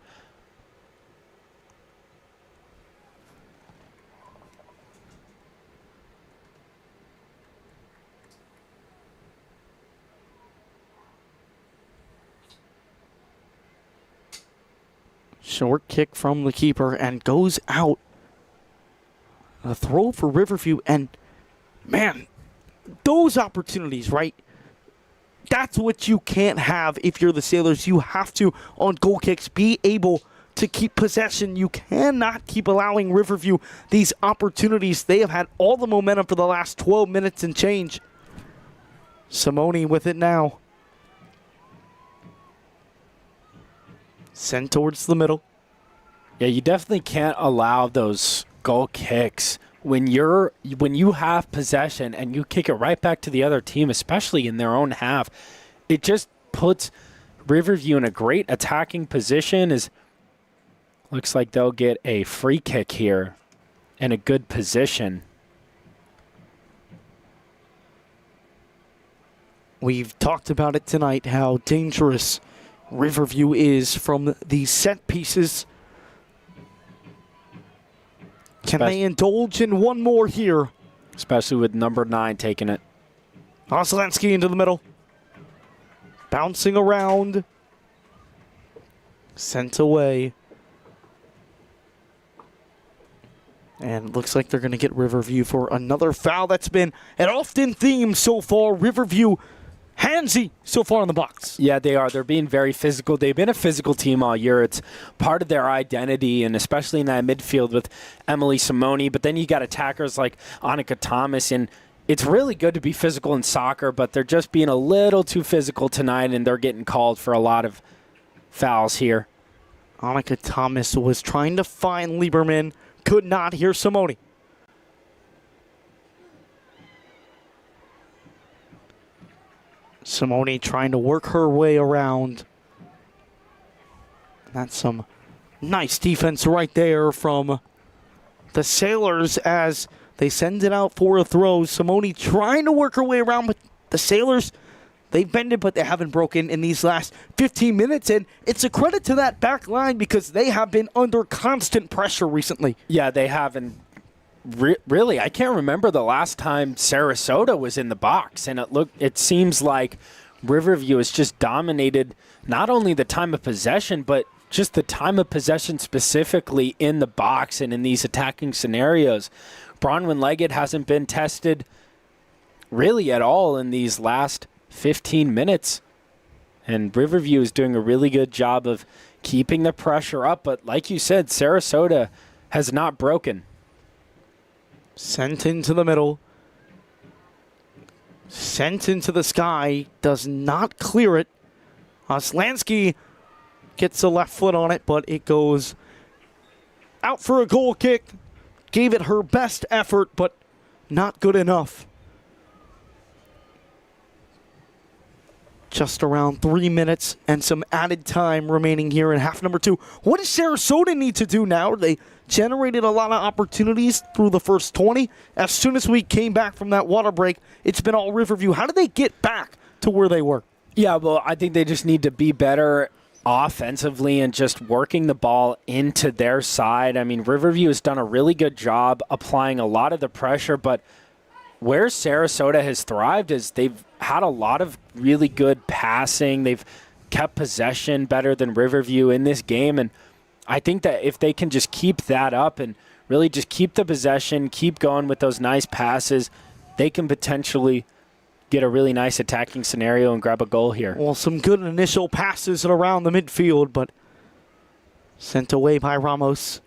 Short kick from the keeper and goes out. A throw for Riverview, and man, those opportunities, right? That's what you can't have if you're the Sailors. You have to, on goal kicks, be able to keep possession. You cannot keep allowing Riverview these opportunities. They have had all the momentum for the last 12 minutes and change. Simone with it now. Sent towards the middle. Yeah, you definitely can't allow those goal kicks when you have possession and you kick it right back to the other team, especially in their own half. It just puts Riverview in a great attacking position. Looks like they'll get a free kick here and a good position. We've talked about it tonight, how dangerous Riverview is from the set pieces. Can they indulge in one more here? Especially with number 9 taking it. Oslensky into the middle. Bouncing around. Sent away. And looks like they're going to get Riverview for another foul. That's been an often theme so far. Riverview handsy so far in the box. Yeah, they are. They're being very physical. They've been a physical team all year. It's part of their identity, and especially in that midfield with Emily Simone. But then you got attackers like Annika Thomas, and it's really good to be physical in soccer, but they're just being a little too physical tonight, and they're getting called for a lot of fouls here. Annika Thomas was trying to find Lieberman, could not hear Simone. Simone trying to work her way around. That's some nice defense right there from the Sailors as they send it out for a throw. Simone trying to work her way around, but the Sailors, they've bended, but they haven't broken in these last 15 minutes. And it's a credit to that back line because they have been under constant pressure recently. Yeah, they haven't. Really, I can't remember the last time Sarasota was in the box, and it seems like Riverview has just dominated not only the time of possession, but just the time of possession specifically in the box and in these attacking scenarios. Bronwyn Leggett hasn't been tested really at all in these last 15 minutes, and Riverview is doing a really good job of keeping the pressure up, but like you said, Sarasota has not broken. Sent into the middle. Sent into the sky. Does not clear it. Oslansky gets a left foot on it, but it goes out for a goal kick. Gave it her best effort, but not good enough. Just around 3 minutes and some added time remaining here in half number 2. What does Sarasota need to do now? They generated a lot of opportunities through the first 20. As soon as we came back from that water break, it's been all Riverview. How did they get back to where they were? Yeah, well, I think they just need to be better offensively and just working the ball into their side. I mean, Riverview has done a really good job applying a lot of the pressure, but where Sarasota has thrived is they've had a lot of really good passing. They've kept possession better than Riverview in this game, and I think that if they can just keep that up and really just keep the possession, keep going with those nice passes, they can potentially get a really nice attacking scenario and grab a goal here. Well, some good initial passes around the midfield, but sent away by Ramos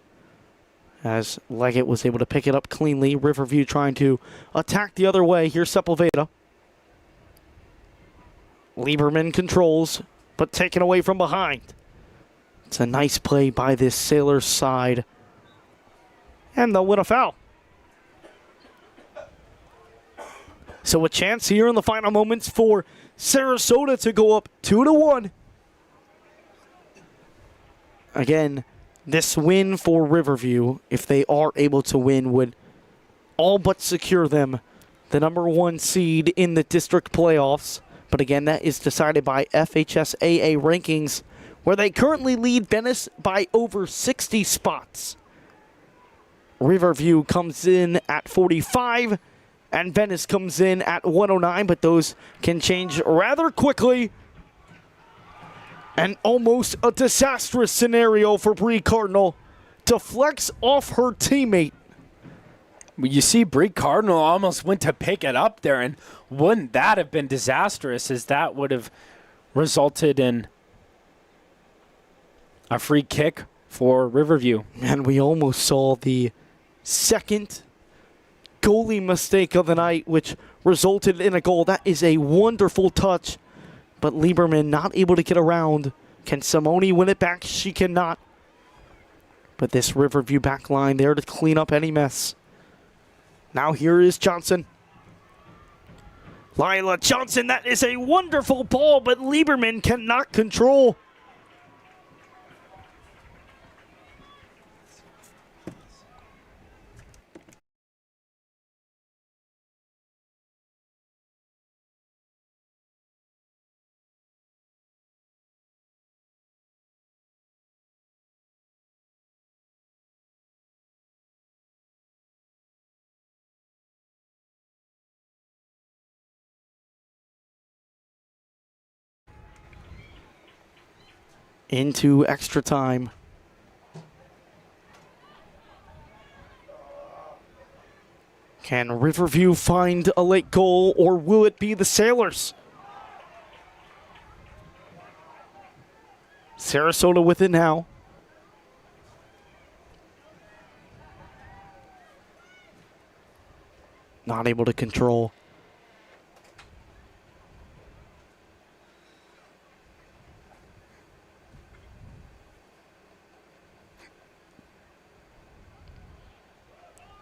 as Leggett was able to pick it up cleanly. Riverview trying to attack the other way. Here's Sepulveda. Lieberman controls, but taken away from behind. It's a nice play by this Sailors side. And they'll win a foul. So a chance here in the final moments for Sarasota to go up 2-1. Again, this win for Riverview, if they are able to win, would all but secure them the #1 seed in the district playoffs. But again, that is decided by FHSAA rankings, where they currently lead Venice by over 60 spots. Riverview comes in at 45, and Venice comes in at 109, but those can change rather quickly. And almost a disastrous scenario for Bree Cardinal to flex off her teammate. You see, Bree Cardinal almost went to pick it up there, and wouldn't that have been disastrous, as that would have resulted in a free kick for Riverview. And we almost saw the second goalie mistake of the night, which resulted in a goal. That is a wonderful touch, but Lieberman not able to get around. Can Simone win it back? She cannot. But this Riverview back line there to clean up any mess. Now here is Johnson. Lila Johnson, that is a wonderful ball, but Lieberman cannot control. Into extra time. Can Riverview find a late goal, or will it be the Sailors? Sarasota with it now. Not able to control.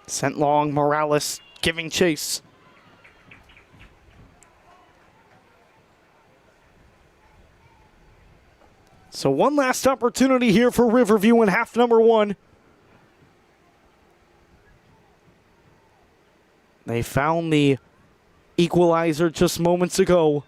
Sent long, Morales giving chase. So one last opportunity here for Riverview in half #1. They found the equalizer just moments ago.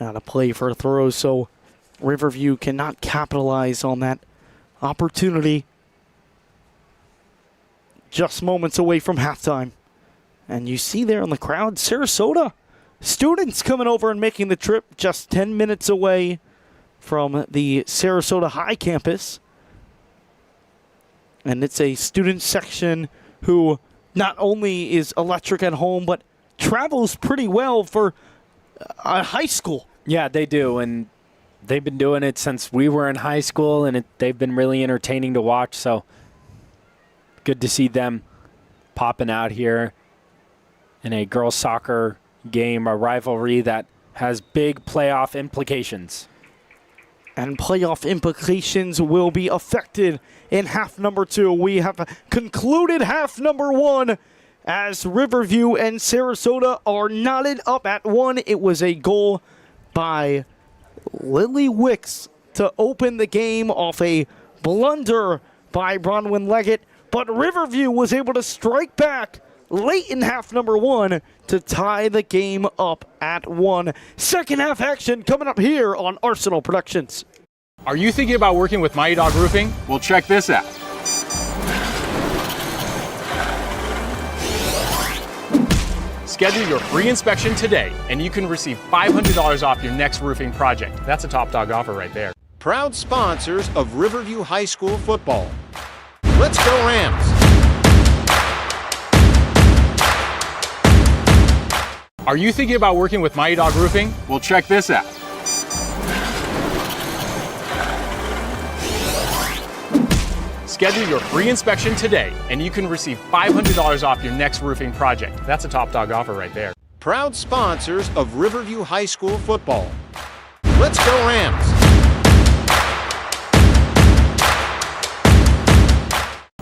Not a play for a throw, so Riverview cannot capitalize on that opportunity. Just moments away from halftime. And you see there in the crowd, Sarasota students coming over and making the trip just 10 minutes away from the Sarasota High campus. And it's a student section who not only is electric at home, but travels pretty well for a high school. Yeah, they do, and they've been doing it since we were in high school, and they've been really entertaining to watch, so good to see them popping out here in a girls' soccer game, a rivalry that has big playoff implications. And playoff implications will be affected in half #2. We have concluded half #1 as Riverview and Sarasota are knotted up at 1. It was a goal by Lily Wicks to open the game off a blunder by Bronwyn Leggett, but Riverview was able to strike back late in half #1 to tie the game up at 1. Second half action coming up here on Arsenal Productions. Are you thinking about working with Mighty Dog Roofing? Well, check this out. Schedule your free inspection today, and you can receive $500 off your next roofing project. That's a top dog offer right there. Proud sponsors of Riverview High School football. Let's go Rams! Are you thinking about working with Mighty Dog Roofing? Well, check this out. Schedule your free inspection today, and you can receive $500 off your next roofing project. That's a top dog offer right there. Proud sponsors of Riverview High School football. Let's go Rams!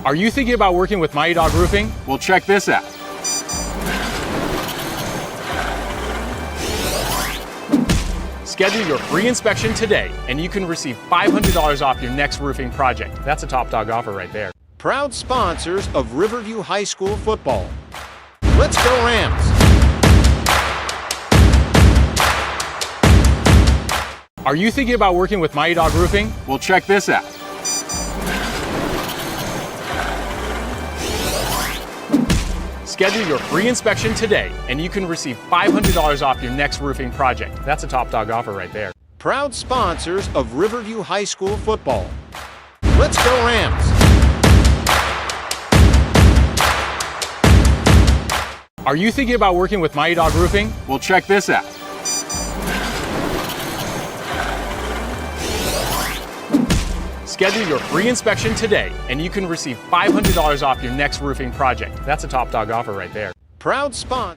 Are you thinking about working with Mighty Dog Roofing? Well, check this out. Schedule your free inspection today, and you can receive $500 off your next roofing project. That's a top dog offer right there. Proud sponsors of Riverview High School football. Let's go Rams! Are you thinking about working with Mighty Dog Roofing? Well, check this out. Schedule your free inspection today, and you can receive $500 off your next roofing project. That's a top dog offer right there. Proud sponsors of Riverview High School football. Let's go Rams! Are you thinking about working with Mighty Dog Roofing? Well, check this out. Schedule your free inspection today, and you can receive $500 off your next roofing project. That's a top dog offer right there. Proud sponsor.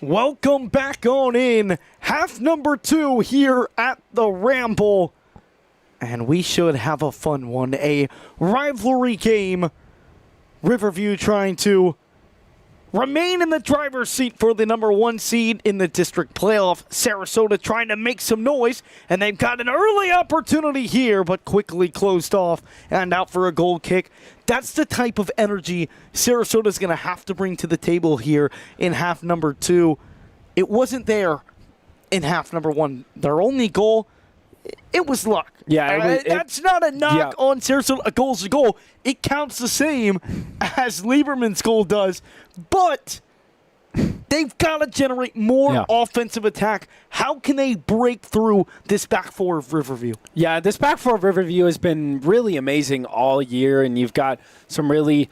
Welcome back on in. Half number 2 here at the Ramble. And we should have a fun one. A rivalry game. Riverview trying to remain in the driver's seat for the number 1 seed in the district playoff. Sarasota trying to make some noise, and they've got an early opportunity here, but quickly closed off and out for a goal kick. That's the type of energy Sarasota's going to have to bring to the table here in half number 2. It wasn't there in half number 1. Their only goal, it was luck. Yeah, that's not a knock on Sarasota. A goal's a goal. It counts the same as Lieberman's goal does, but they've got to generate more offensive attack. How can they break through this back four of Riverview? Yeah, this back four of Riverview has been really amazing all year, and you've got some really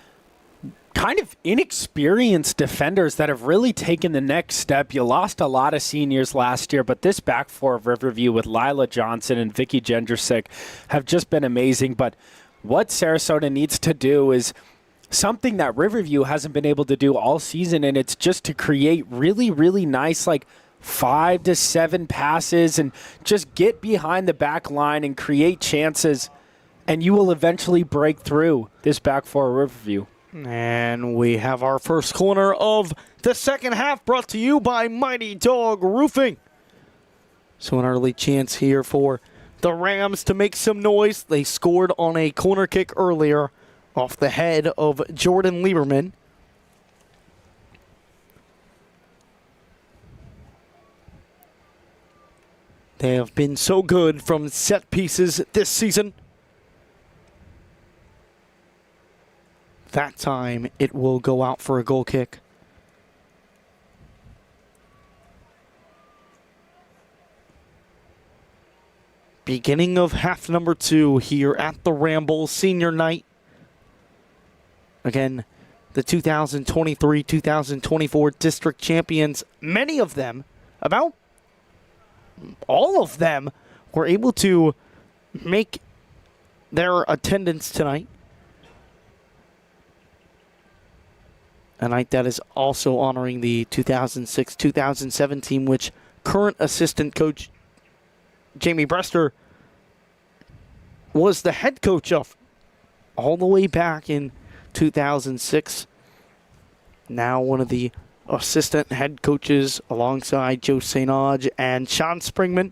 kind of inexperienced defenders that have really taken the next step. You lost a lot of seniors last year, but this back four of Riverview with Lila Johnson and Vicky Jendrusik have just been amazing. But what Sarasota needs to do is something that Riverview hasn't been able to do all season, and it's just to create really, really nice, 5 to 7 passes and just get behind the back line and create chances, and you will eventually break through this back four of Riverview. And we have our first corner of the second half brought to you by Mighty Dog Roofing. So an early chance here for the Rams to make some noise. They scored on a corner kick earlier off the head of Jordan Lieberman. They have been so good from set pieces this season. That time, it will go out for a goal kick. Beginning of half number 2 here at the Ramble Senior Night. Again, the 2023-2024 district champions, many of them, about all of them, were able to make their attendance tonight. A night that is also honoring the 2006-2007 team, which current assistant coach Jamie Brester was the head coach of all the way back in 2006. Now one of the assistant head coaches alongside Joe St. Onge and Sean Springman.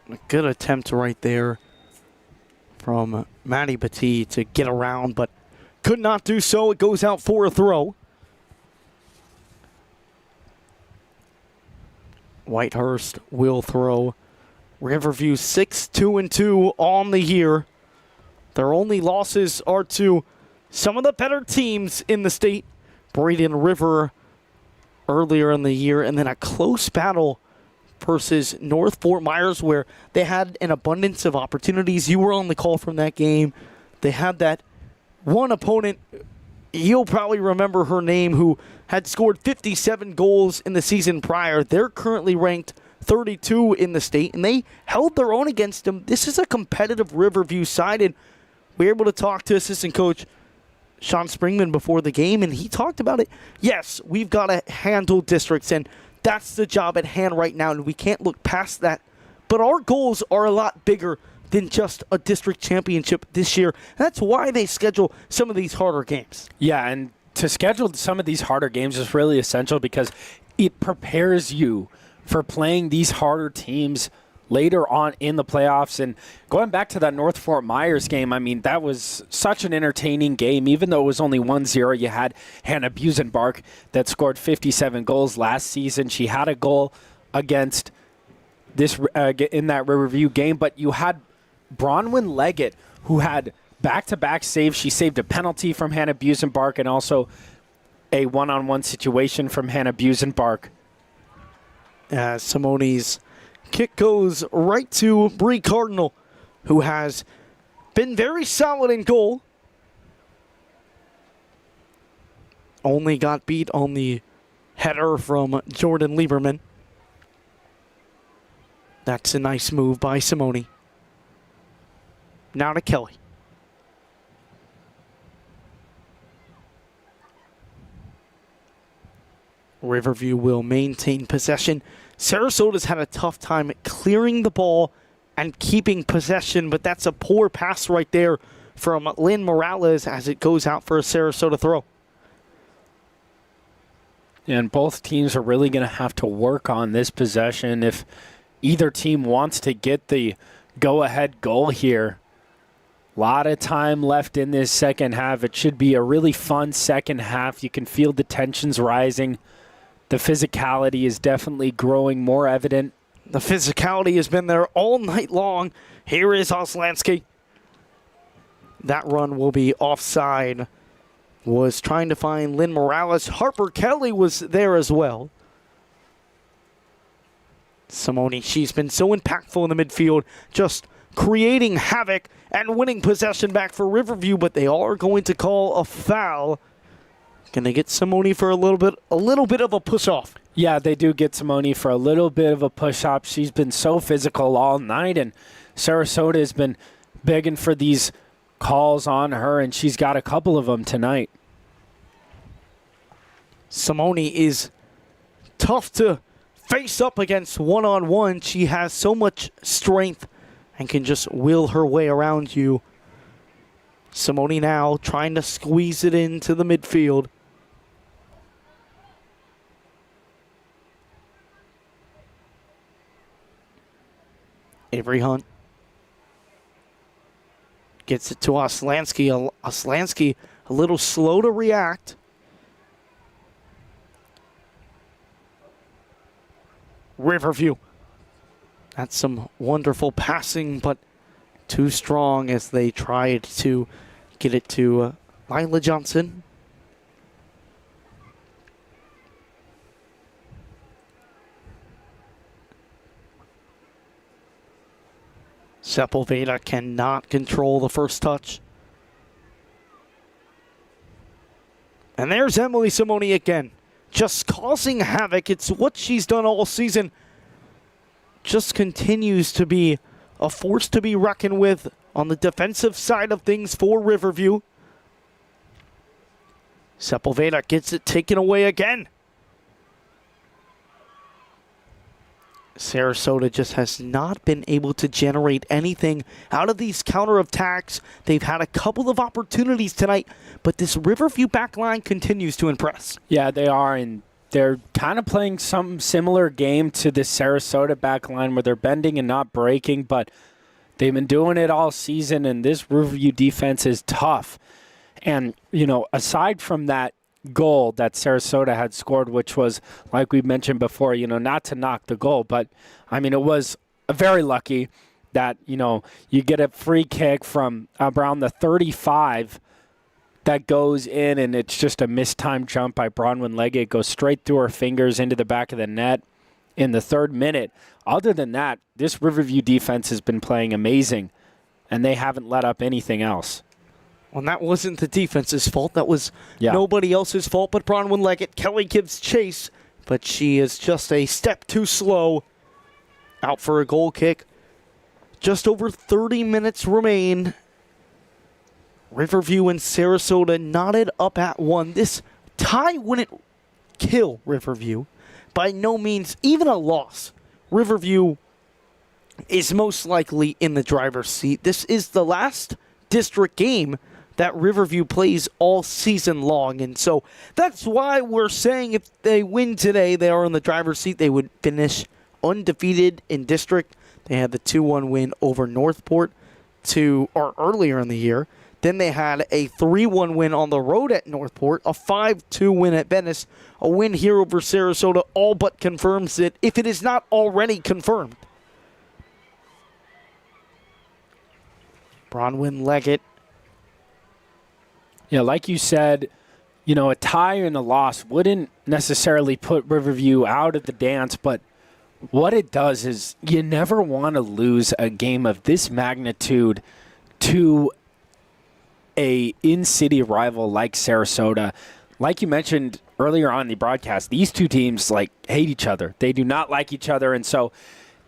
A good attempt right there from Matty Batty to get around, but could not do so. It goes out for a throw. Whitehurst will throw. Riverview 6-2-2 on the year. Their only losses are to some of the better teams in the state. Braden River earlier in the year, and then a close battle versus North Fort Myers, where they had an abundance of opportunities. You were on the call from that game. They had that one opponent, you'll probably remember her name, who had scored 57 goals in the season prior. They're currently ranked 32 in the state, and they held their own against them. This is a competitive Riverview side, and we were able to talk to assistant coach Sean Springman before the game, and he talked about it. Yes, we've got to handle districts, and that's the job at hand right now, and we can't look past that. But our goals are a lot bigger than just a district championship this year. That's why they schedule some of these harder games. Yeah, and to schedule some of these harder games is really essential because it prepares you for playing these harder teams later on in the playoffs. And going back to that North Fort Myers game, I mean, that was such an entertaining game. Even though it was only 1-0, you had Hannah Busenbark that scored 57 goals last season. She had a goal against this in that Riverview game, but you had Bronwyn Leggett, who had back-to-back saves. She saved a penalty from Hannah Busenbark and also a one-on-one situation from Hannah Busenbark. Simone's kick goes right to Bree Cardinal, who has been very solid in goal. Only got beat on the header from Jordan Lieberman. That's a nice move by Simone. Now to Kelly. Riverview will maintain possession. Sarasota's had a tough time clearing the ball and keeping possession, but that's a poor pass right there from Lynn Morales as it goes out for a Sarasota throw. And both teams are really going to have to work on this possession if either team wants to get the go-ahead goal here. A lot of time left in this second half. It should be a really fun second half. You can feel the tensions rising. The physicality is definitely growing more evident. The physicality has been there all night long. Here is Oslansky. That run will be offside. Was trying to find Lynn Morales. Harper Kelly was there as well. Simone, she's been so impactful in the midfield, just creating havoc and winning possession back for Riverview, but they are going to call a foul. Can they get Simone for a little bit of a push-off? Yeah, they do get Simone for a little bit of a push-off. She's been so physical all night, and Sarasota has been begging for these calls on her, and she's got a couple of them tonight. Simone is tough to face up against one-on-one. She has so much strength and can just will her way around you. Simone now trying to squeeze it into the midfield. Avery Hunt gets it to Oslansky. Oslansky a little slow to react. Riverview. That's some wonderful passing, but too strong as they tried to get it to Lila Johnson. Sepulveda cannot control the first touch. And there's Emily Simone again, just causing havoc. It's what she's done all season. Just continues to be a force to be reckoned with on the defensive side of things for Riverview. Sepulveda gets it taken away again. Sarasota just has not been able to generate anything out of these counterattacks. They've had a couple of opportunities tonight, but this Riverview backline continues to impress. Yeah, they are, and they're kind of playing some similar game to the Sarasota backline where they're bending and not breaking, but they've been doing it all season, and this Riverview defense is tough. And, you know, aside from that goal that Sarasota had scored, which was, like we mentioned before, you know, not to knock the goal, but, I mean, it was very lucky that, you know, you get a free kick from around the 35 that goes in, and it's just a mistimed jump by Bronwyn Leggett. It goes straight through her fingers into the back of the net in the 3rd minute. Other than that, this Riverview defense has been playing amazing, and they haven't let up anything else. Well, that wasn't the defense's fault. That was nobody else's fault but Bronwyn Leggett. Kelly gives chase, but she is just a step too slow. Out for a goal kick. Just over 30 minutes remain. Riverview and Sarasota knotted up at 1. This tie wouldn't kill Riverview. By no means, even a loss. Riverview is most likely in the driver's seat. This is the last district game that Riverview plays all season long, and so that's why we're saying if they win today, they are in the driver's seat. They would finish undefeated in district. They had the 2-1 win over Northport earlier in the year. Then they had a 3-1 win on the road at Northport, a 5-2 win at Venice, a win here over Sarasota all but confirms it, if it is not already confirmed. Bronwyn Leggett. Yeah, like you said, you know, a tie and a loss wouldn't necessarily put Riverview out of the dance, but what it does is you never want to lose a game of this magnitude to a in-city rival like Sarasota. Like you mentioned earlier on in the broadcast, these two teams, like, hate each other. They do not like each other, and so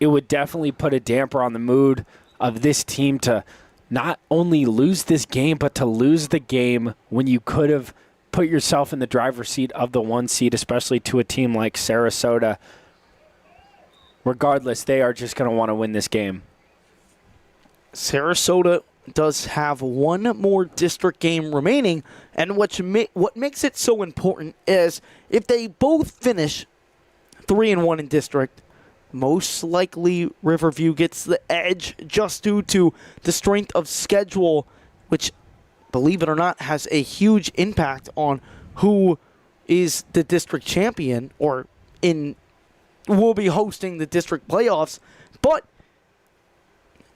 it would definitely put a damper on the mood of this team to not only lose this game, but to lose the game when you could have put yourself in the driver's seat of the 1 seed, especially to a team like Sarasota. Regardless, they are just going to want to win this game. Sarasota does have one more district game remaining, and what makes it so important is if they both finish 3-1 in district, most likely Riverview gets the edge just due to the strength of schedule, which, believe it or not, has a huge impact on who is the district champion or will be hosting the district playoffs. But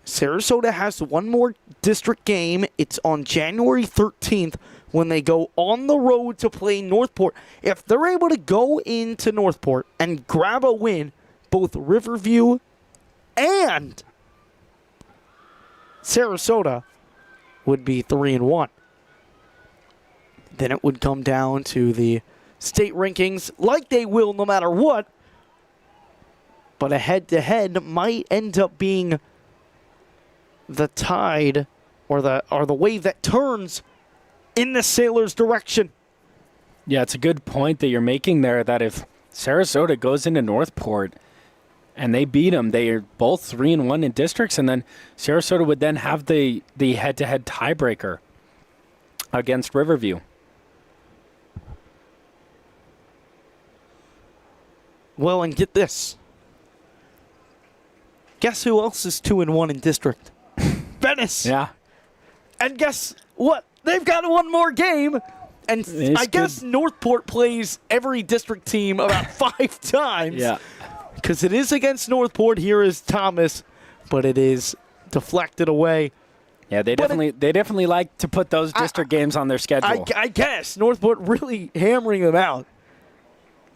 Sarasota has one more district game. It's on January 13th when they go on the road to play Northport. If they're able to go into Northport and grab a win, both Riverview and Sarasota would be 3-1. Then it would come down to the state rankings, like they will no matter what. But a head-to-head might end up being the tide or the wave that turns in the Sailors' direction. Yeah, it's a good point that you're making there, that if Sarasota goes into Northport and they beat them, they are both 3-1 in districts, and then Sarasota would then have the head-to-head tiebreaker against Riverview. Well, and get this. Guess who else is 2-1 in district? Venice. Yeah. And guess what? They've got one more game. And I guess Northport plays every district team about 5 times. Yeah. Because it is against Northport. Here is Thomas, but it is deflected away. Yeah, they definitely like to put those district games on their schedule. I guess Northport really hammering them out.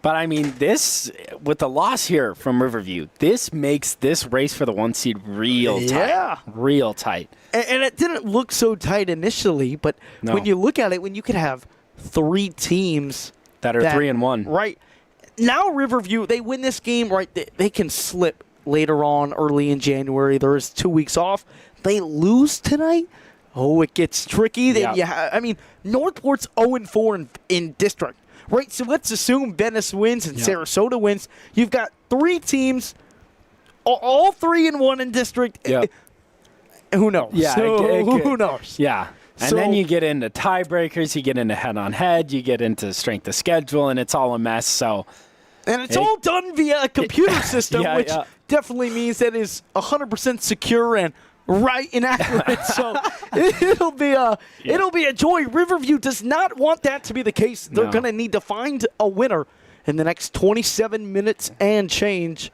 But, I mean, this, with the loss here from Riverview, this makes this race for the 1 seed real tight. Yeah. Real tight. And it didn't look so tight initially, but when you look at it, when you could have 3 teams that are 3-1. Right. Now Riverview, they win this game, right? They can slip later on early in January. There is 2 weeks off. They lose tonight. Oh, it gets tricky. Then Northport's 0-4 in district. Right, so let's assume Venice wins and Sarasota wins. You've got 3 teams, all 3-1 in district. Yeah. Who knows? Yeah, who knows? Yeah. And then you get into tiebreakers, you get into head-on-head, you get into strength of schedule, and it's all a mess. So, and it's all done via a computer system, which definitely means that is 100% secure and right and accurate. So it'll be a joy. Riverview does not want that to be the case. They're going to need to find a winner in the next 27 minutes and change.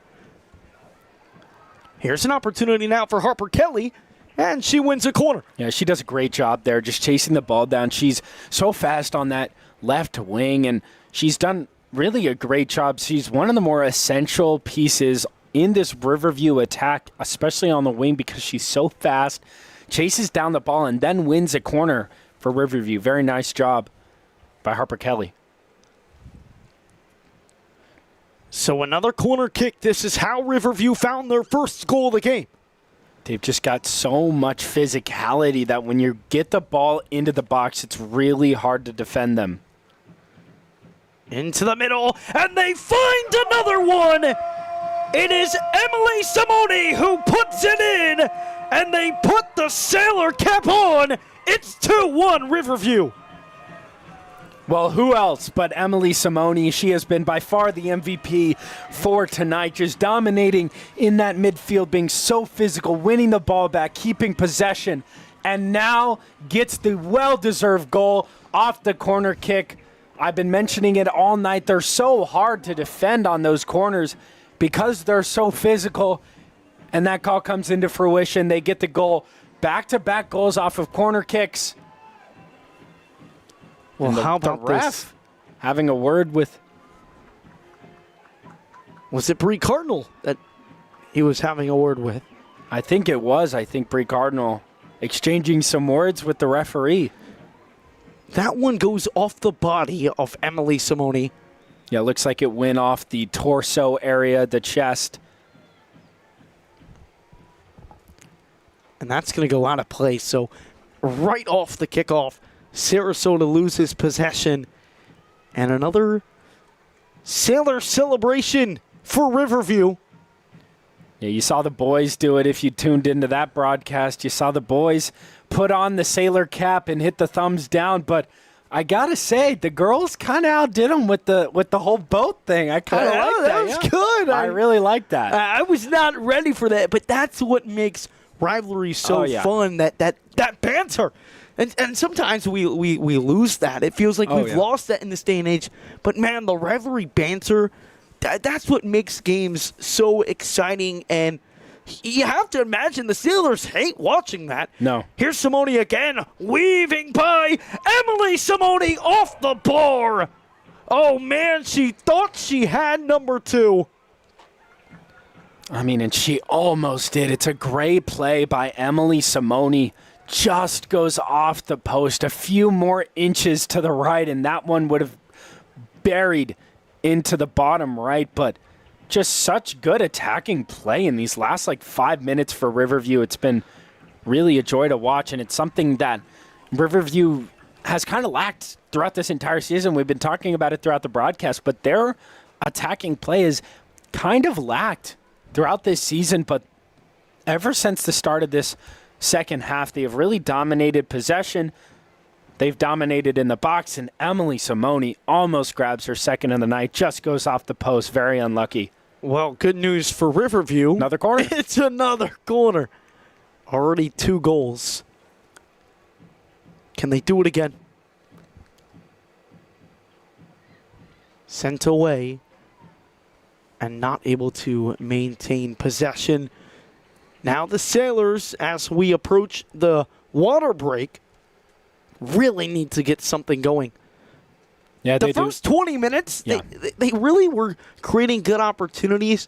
Here's an opportunity now for Harper Kelly, and she wins a corner. Yeah, she does a great job there, just chasing the ball down. She's so fast on that left wing, and she's done really a great job. She's one of the more essential pieces in this Riverview attack, especially on the wing, because she's so fast, chases down the ball, and then wins a corner for Riverview. Very nice job by Harper Kelly. So another corner kick. This is how Riverview found their first goal of the game. They've just got so much physicality that when you get the ball into the box, it's really hard to defend them. Into the middle, and they find another one. It is Emily Simone who puts it in, and they put the sailor cap on. It's 2-1 Riverview. Well, who else but Emily Simone? She has been by far the MVP for tonight, just dominating in that midfield, being so physical, winning the ball back, keeping possession, and now gets the well-deserved goal off the corner kick. I've been mentioning it all night. They're so hard to defend on those corners because they're so physical, and that call comes into fruition. They get the goal. Back-to-back goals off of corner kicks. Well, how about the ref this? Having a word with... Was it Bree Cardinal that he was having a word with? I think it was. I think Bree Cardinal exchanging some words with the referee. That one goes off the body of Emily Simone. Yeah, it looks like it went off the torso area, the chest. And that's going to go out of play. So right off the kickoff, Sarasota loses possession. And another Sailor celebration for Riverview. Yeah, you saw the boys do it. If you tuned into that broadcast, you saw the boys put on the Sailor cap and hit the thumbs down. But I gotta say, the girls kind of outdid them with the whole boat thing. I kind of like that. That was good. I really like that. I was not ready for that, but that's what makes rivalry so fun. That banter. And sometimes we lose that. It feels like we've lost that in this day and age. But, man, the rivalry banter, that's what makes games so exciting. And you have to imagine the Steelers hate watching that. No. Here's Simone again, weaving by Emily Simone off the bar. Oh, man, she thought she had number 2. I mean, and she almost did. It's a great play by Emily Simone. Just goes off the post a few more inches to the right, and that one would have buried into the bottom right. But just such good attacking play in these last 5 minutes for Riverview. It's been really a joy to watch, and it's something that Riverview has kind of lacked throughout this entire season. We've been talking about it throughout the broadcast, but their attacking play is kind of lacked throughout this season. But ever since the start of this second half, they have really dominated possession. They've dominated in the box, and Emily Simone almost grabs her second of the night, just goes off the post. Very unlucky. Well, good news for Riverview. Another corner. It's another corner. Already 2 goals. Can they do it again? Sent away and not able to maintain possession. Now the Sailors, as we approach the water break, really need to get something going. Yeah, the first 20 minutes, they really were creating good opportunities.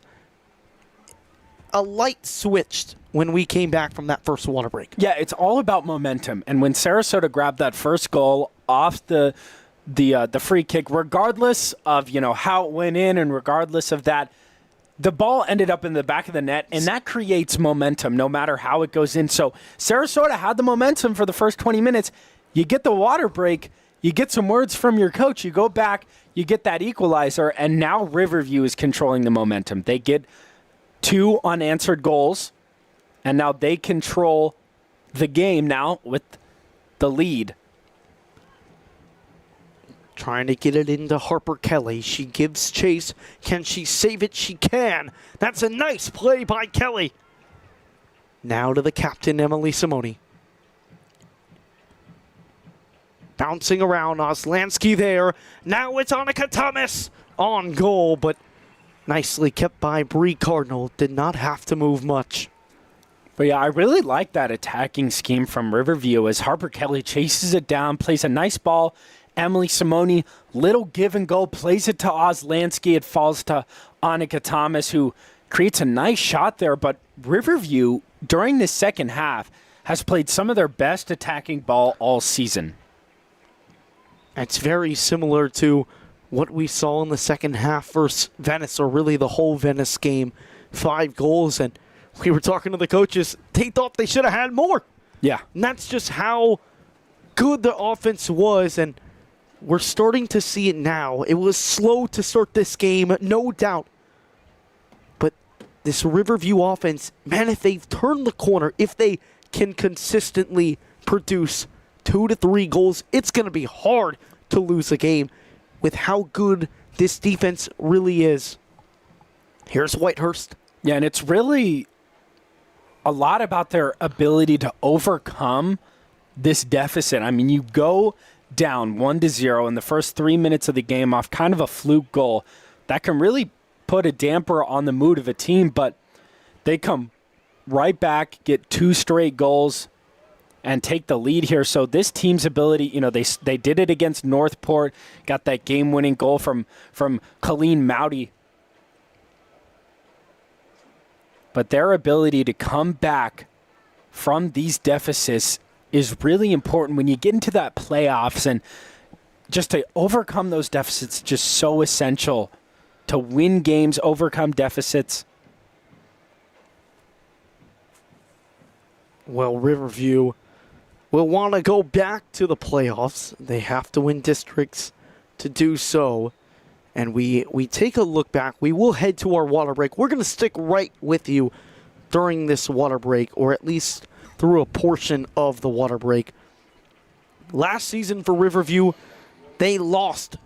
A light switched when we came back from that first water break. Yeah, it's all about momentum. And when Sarasota grabbed that first goal off the free kick, regardless of how it went in and regardless of that, the ball ended up in the back of the net, and that creates momentum no matter how it goes in. So Sarasota had the momentum for the first 20 minutes. You get the water break, you get some words from your coach, you go back, you get that equalizer, and now Riverview is controlling the momentum. They get 2 unanswered goals, and now they control the game now with the lead. Trying to get it into Harper Kelly. She gives chase. Can she save it? She can. That's a nice play by Kelly. Now to the captain, Emily Simone. Bouncing around, Oslansky there. Now it's Annika Thomas on goal, but nicely kept by Bree Cardinal. Did not have to move much. But yeah, I really like that attacking scheme from Riverview as Harper Kelly chases it down, plays a nice ball. Emily Simone, little give and go, plays it to Oslansky. It falls to Annika Thomas, who creates a nice shot there. But Riverview, during this second half, has played some of their best attacking ball all season. It's very similar to what we saw in the second half versus Venice, or really the whole Venice game. 5 goals, and we were talking to the coaches. They thought they should have had more. Yeah. And that's just how good the offense was, and we're starting to see it now. It was slow to start this game, no doubt. But this Riverview offense, man, if they've turned the corner, if they can consistently produce 2 to 3 goals, it's going to be hard to lose a game with how good this defense really is. Here's Whitehurst. Yeah, and it's really a lot about their ability to overcome this deficit. I mean, you go down 1-0 in the first 3 minutes of the game off kind of a fluke goal. That can really put a damper on the mood of a team, but they come right back, get 2 straight goals, and take the lead here. So this team's ability, they did it against Northport, got that game-winning goal from Colleen Mowdy. But their ability to come back from these deficits is really important when you get into that playoffs, and just to overcome those deficits, just so essential to win games, overcome deficits. Well, Riverview will want to go back to the playoffs. They have to win districts to do so. And we take a look back. We will head to our water break. We're going to stick right with you during this water break, or at least through a portion of the water break. Last season for Riverview, they lost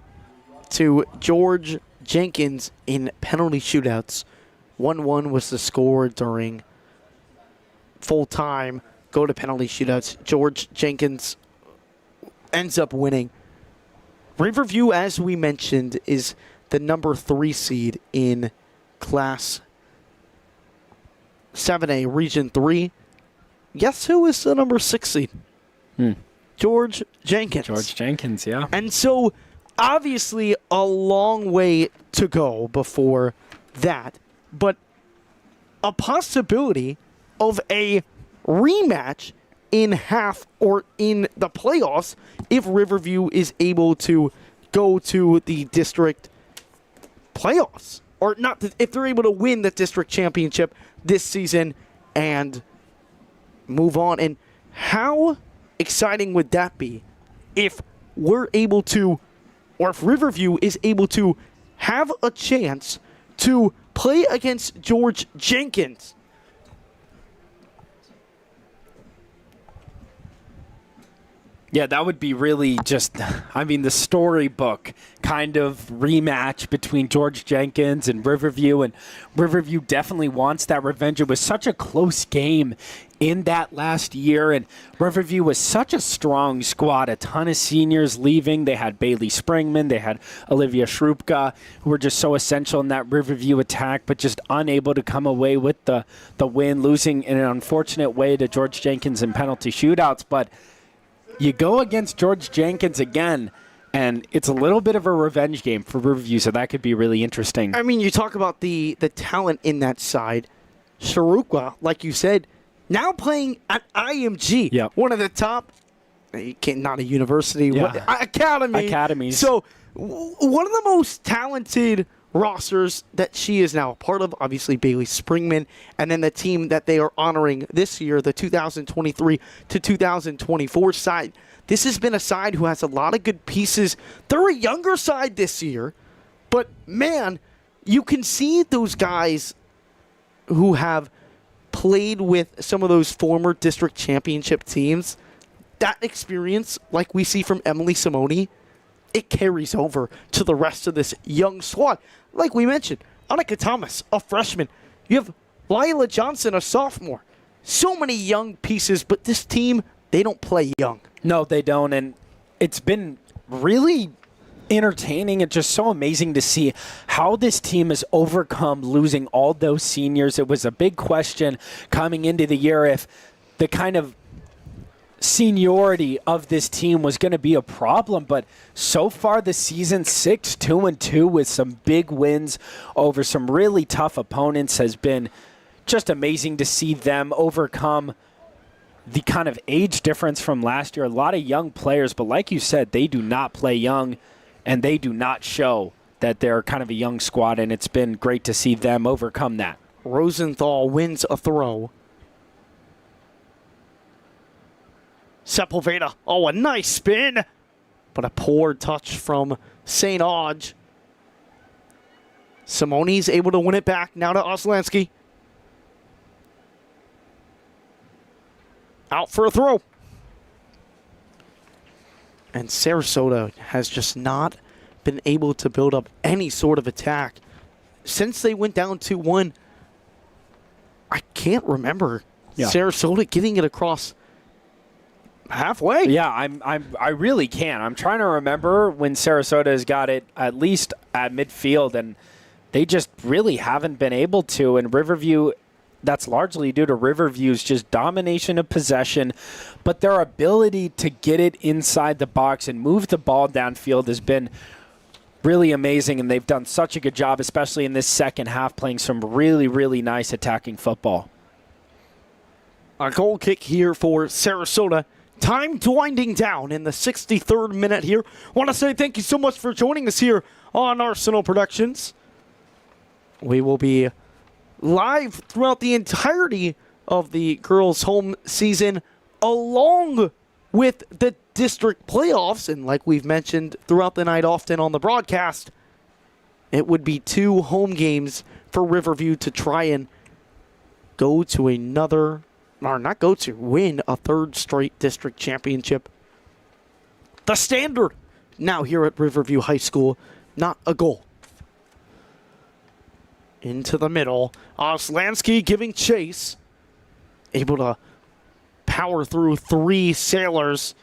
to George Jenkins in penalty shootouts. 1-1 was the score during full time. Go to penalty shootouts. George Jenkins ends up winning. Riverview, as we mentioned, is the number 3 seed in Class 7A, Region 3. Guess who is the number 6 seed? George Jenkins. George Jenkins, yeah. And so, obviously, a long way to go before that. But a possibility of a rematch in half or in the playoffs if Riverview is able to go to the district playoffs. Or not, if they're able to win the district championship this season and move on. And how exciting would that be if we're able to, or if Riverview is able to have a chance to play against George Jenkins? Yeah, that would be really just, the storybook kind of rematch between George Jenkins and Riverview. And Riverview definitely wants that revenge. It was such a close game in that last year. And Riverview was such a strong squad. A ton of seniors leaving. They had Bailey Springman. They had Olivia Shrupka, who were just so essential in that Riverview attack, but just unable to come away with the win, losing in an unfortunate way to George Jenkins in penalty shootouts. But you go against George Jenkins again, and it's a little bit of a revenge game for Riverview, so that could be really interesting. I mean, you talk about the talent in that side. Sharukwa, like you said, now playing at IMG, Yep. one of the top, not a university, Yeah. academies. So one of the most talented rosters that she is now a part of, obviously Bailey Springman, and then the team that they are honoring this year, the 2023 to 2024 side. This has been a side who has a lot of good pieces. They're a younger side this year, but man, you can see those guys who have played with some of those former district championship teams. That experience, like we see from Emily Simone, it carries over to the rest of this young squad. Like we mentioned, Annika Thomas, a freshman. You have Lila Johnson, a sophomore. So many young pieces, but this team, they don't play young. No, they don't, and it's been really entertaining and just so amazing to see how this team has overcome losing all those seniors. It was a big question coming into the year if the kind of seniority of this team was going to be a problem, but so far this season, 6-2-2 with some big wins over some really tough opponents has been just amazing to see them overcome the kind of age difference from last year. A lot of young players, but like you said, they do not play young and they do not show that they're kind of a young squad, and it's been great to see them overcome that. Rosenthal wins a throw. Sepulveda, a nice spin, but a poor touch from St. Auge. Simone's able to win it back, now to Oslansky. Out for a throw. And Sarasota has just not been able to build up any sort of attack. Since they went down 2-1, I can't remember Sarasota getting it across halfway. Yeah, I really can't. I'm trying to remember when Sarasota has got it at least at midfield, and they just really haven't been able to. And Riverview, that's largely due to Riverview's just domination of possession, but their ability to get it inside the box and move the ball downfield has been really amazing, and they've done such a good job, especially in this second half, playing some really, really nice attacking football. A goal kick here for Sarasota. Time winding down in the 63rd minute here. Want to say thank you so much for joining us here on Arsenal Productions. We will be live throughout the entirety of the girls' home season, along with the district playoffs. And like we've mentioned throughout the night, often on the broadcast, it would be 2 home games for Riverview to try and win a 3rd straight district championship. The standard now here at Riverview High School, not a goal. Into the middle, Oslansky giving chase, able to power through 3 Sailors,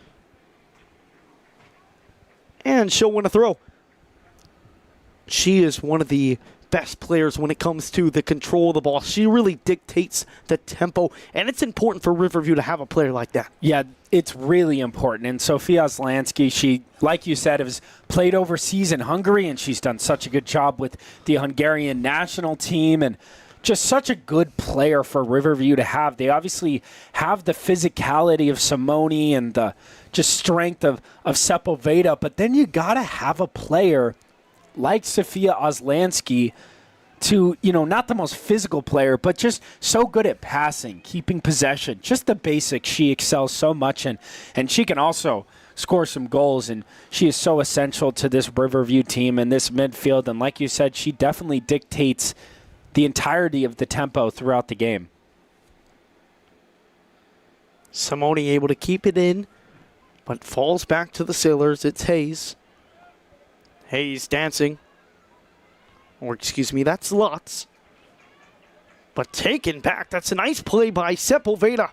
and she'll win a throw. She is one of the best players when it comes to the control of the ball. She really dictates the tempo, and it's important for Riverview to have a player like that. Yeah, it's really important. And Sofia Oslansky, she, like you said, has played overseas in Hungary, and she's done such a good job with the Hungarian national team, and just such a good player for Riverview to have. They obviously have the physicality of Simone and the just strength of Sepulveda, but then you got to have a player like Sofia Oslansky to, not the most physical player, but just so good at passing, keeping possession, just the basics she excels so much in. And she can also score some goals, and she is so essential to this Riverview team and this midfield. And like you said, she definitely dictates the entirety of the tempo throughout the game. Simone able to keep it in, but falls back to the Sailors. It's Hayes. Hayes dancing. Or excuse me, that's Lutz. But taken back. That's a nice play by Sepulveda.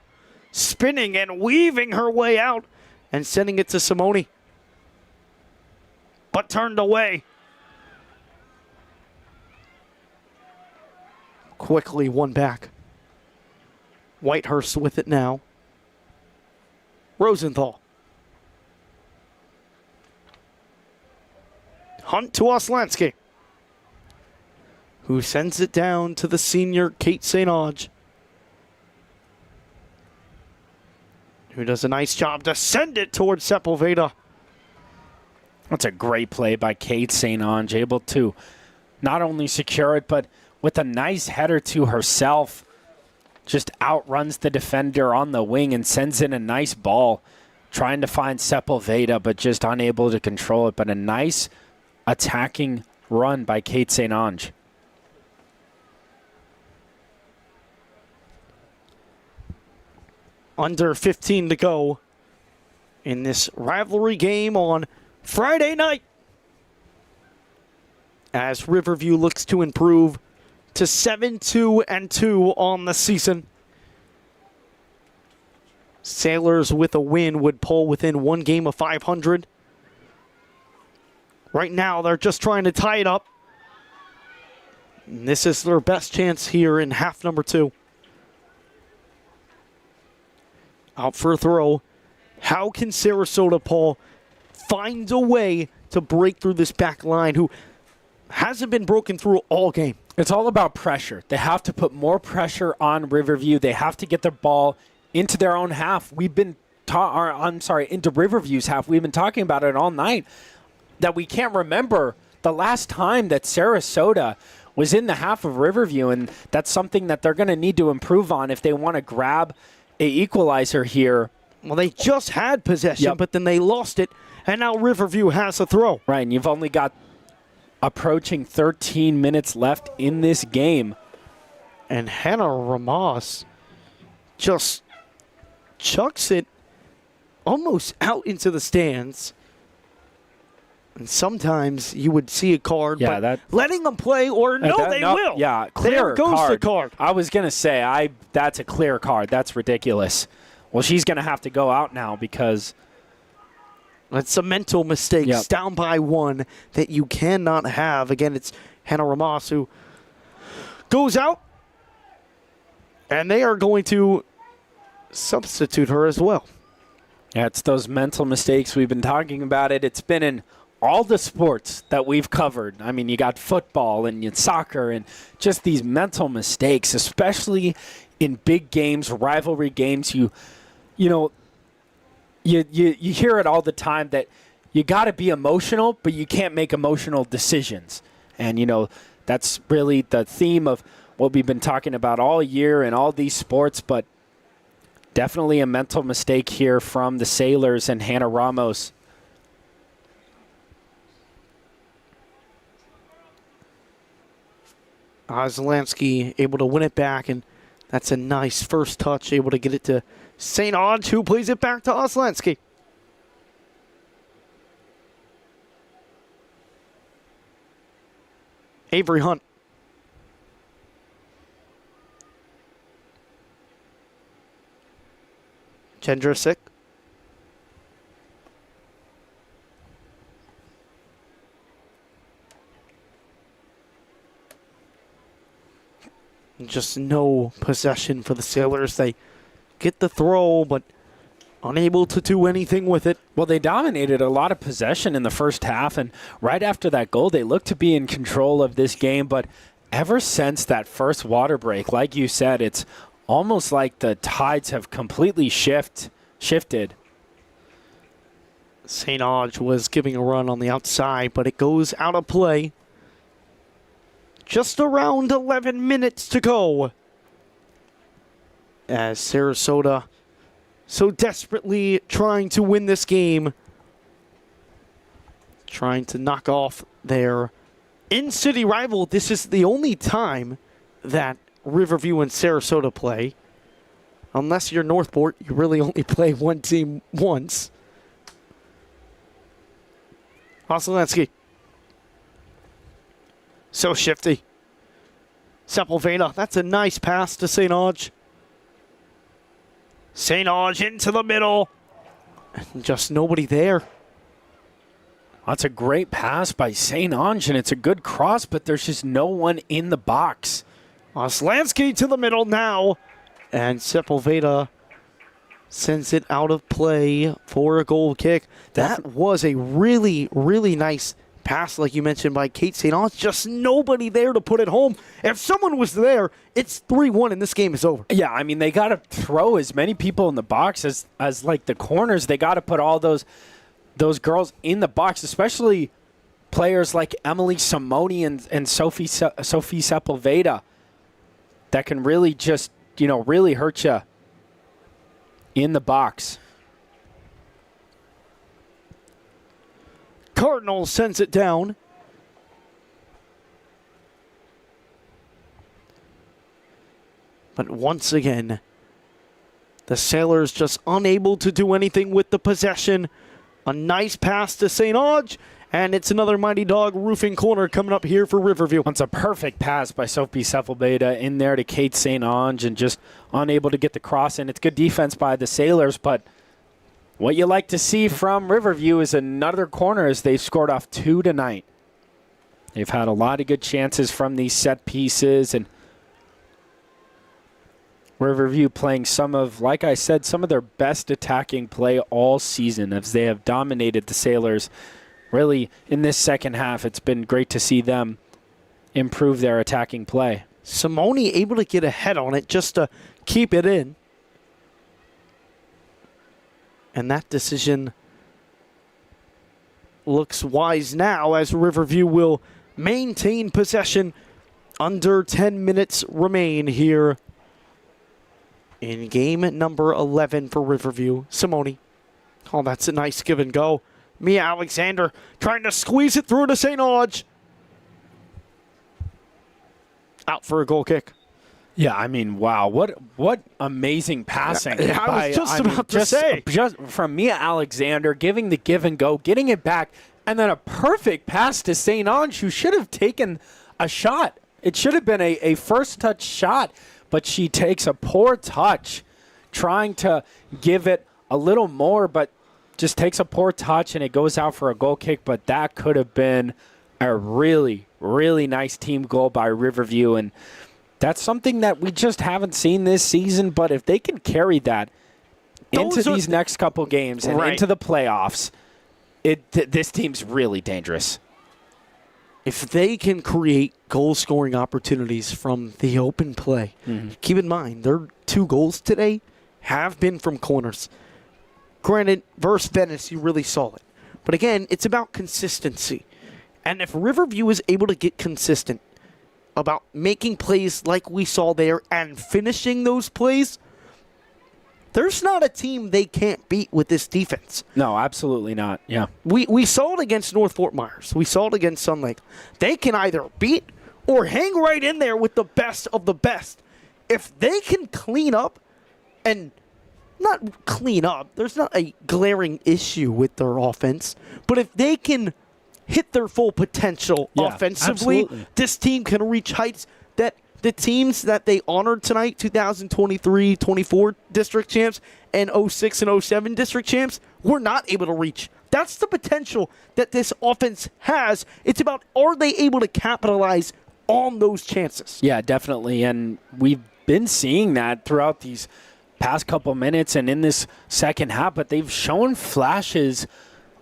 Spinning and weaving her way out and sending it to Simone. But turned away. Quickly won back. Whitehurst with it now. Rosenthal. Hunt to Oslansky, who sends it down to the senior Kate St. Onge, who does a nice job to send it towards Sepulveda. That's a great play by Kate St. Onge, able to not only secure it, but with a nice header to herself, just outruns the defender on the wing and sends in a nice ball, trying to find Sepulveda, but just unable to control it. But a nice attacking run by Kate St. Onge. Under 15 to go in this rivalry game on Friday night, as Riverview looks to improve to 7-2-2 on the season. Sailors with a win would pull within 1 game of 500. Right now, they're just trying to tie it up. And this is their best chance here in half number 2. Out for a throw. How can Sarasota, Paul, find a way to break through this back line who hasn't been broken through all game? It's all about pressure. They have to put more pressure on Riverview. They have to get their ball into their own half. Into Riverview's half. We've been talking about it all night, that we can't remember the last time that Sarasota was in the half of Riverview, and that's something that they're going to need to improve on if they want to grab a equalizer here. Well, they just had possession, but then they lost it, and now Riverview has a throw. Right, and you've only got approaching 13 minutes left in this game. And Hannah Ramos just chucks it almost out into the stands. And sometimes you would see a card, but letting them play or they will. Yeah, clear there goes card. The card. I was going to say, that's a clear card. That's ridiculous. Well, she's going to have to go out now because it's a mental mistake. Down by 1 that you cannot have. Again, it's Hannah Ramos who goes out, and they are going to substitute her as well. Yeah, it's those mental mistakes. We've been talking about it. It's been in all the sports that we've covered. I mean, you got football and you soccer and just these mental mistakes, especially in big games, rivalry games. You hear it all the time that you got to be emotional, but you can't make emotional decisions. And, that's really the theme of what we've been talking about all year in all these sports, but definitely a mental mistake here from the Sailors and Hannah Ramos. Zelansky able to win it back, and that's a nice first touch, able to get it to St. Ange, who plays it back to Zelansky. Avery Hunt. Jendrasik. Just no possession for the Sailors. They get the throw, but unable to do anything with it. Well, they dominated a lot of possession in the first half, and right after that goal, they looked to be in control of this game. But ever since that first water break, like you said, it's almost like the tides have completely shifted. St. Ange was giving a run on the outside, but it goes out of play. Just around 11 minutes to go, as Sarasota so desperately trying to win this game, trying to knock off their in-city rival. This is the only time that Riverview and Sarasota play. Unless you're Northport, you really only play one team once. Vasilevsky. So shifty. Sepulveda, that's a nice pass to St. Ange. St. Ange into the middle. And just nobody there. That's a great pass by St. Ange, and it's a good cross, but there's just no one in the box. Oslansky to the middle now. And Sepulveda sends it out of play for a goal kick. That was a really, really nice pass, like you mentioned, by Kate St. Ange. Just nobody there to put it home. If someone was there, it's 3-1 and this game is over. Yeah, I mean, they got to throw as many people in the box as like the corners. They got to put all those girls in the box, especially players like Emily Simone and Sophie Sepulveda that can really just, really hurt you in the box. Cardinals sends it down. But once again, the Sailors just unable to do anything with the possession. A nice pass to St. Ange, and it's another Mighty Dog roofing corner coming up here for Riverview. It's a perfect pass by Sophie Sepulveda in there to Kate St. Ange and just unable to get the cross in. It's good defense by the Sailors, but what you like to see from Riverview is another corner as they've scored off 2 tonight. They've had a lot of good chances from these set pieces, and Riverview playing like I said, some of their best attacking play all season as they have dominated the Sailors. Really, in this second half, it's been great to see them improve their attacking play. Simone able to get ahead on it just to keep it in. And that decision looks wise now as Riverview will maintain possession. Under 10 minutes remain here in game number 11 for Riverview. Simone. Oh, that's a nice give and go. Mia Alexander trying to squeeze it through to St. Ange. Out for a goal kick. Yeah, I mean, wow, what amazing passing. I was just about to say. Just from Mia Alexander, giving the give and go, getting it back, and then a perfect pass to St. Ange, who should have taken a shot. It should have been a first touch shot, but she takes a poor touch, trying to give it a little more, but just takes a poor touch, and it goes out for a goal kick, but that could have been a really, really nice team goal by Riverview, and that's something that we just haven't seen this season, but if they can carry that into these next couple games and into the playoffs, this team's really dangerous. If they can create goal-scoring opportunities from the open play, keep in mind, their 2 goals today have been from corners. Granted, versus Venice, you really saw it. But again, it's about consistency. And if Riverview is able to get consistent about making plays like we saw there and finishing those plays, there's not a team they can't beat with this defense. No, absolutely not. Yeah. We saw it against North Fort Myers. We saw it against Sun Lake. They can either beat or hang right in there with the best of the best. If they can clean up and not clean up, there's not a glaring issue with their offense, but if they can hit their full potential offensively, absolutely. this team can reach heights that the teams that they honored tonight, 2023-24 district champs and 06 and 07 district champs, were not able to reach. That's the potential that this offense has. It's about, are they able to capitalize on those chances? Yeah, definitely. And we've been seeing that throughout these past couple minutes and in this second half, but they've shown flashes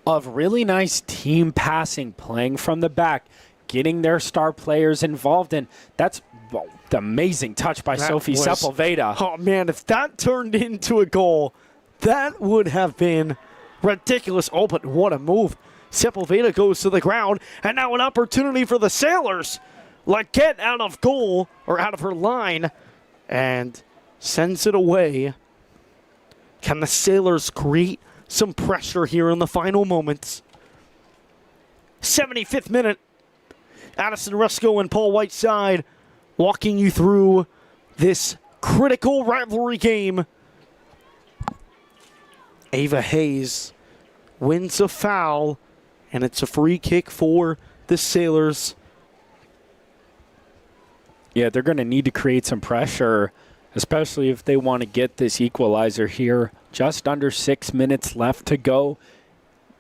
of really nice team passing, playing from the back, getting their star players involved, and that's the amazing touch by Sophie Sepulveda. Oh, man, if that turned into a goal, that would have been ridiculous. Oh, but what a move. Sepulveda goes to the ground, and now an opportunity for the Sailors. Get out of goal, or out of her line, and sends it away. Can the Sailors create some pressure here in the final moments? 75th minute. Addison Rusko and Paul Whiteside walking you through this critical rivalry game. Ava Hayes wins a foul, and it's a free kick for the Sailors. Yeah, they're going to need to create some pressure, especially if they want to get this equalizer here. Just under 6 minutes left to go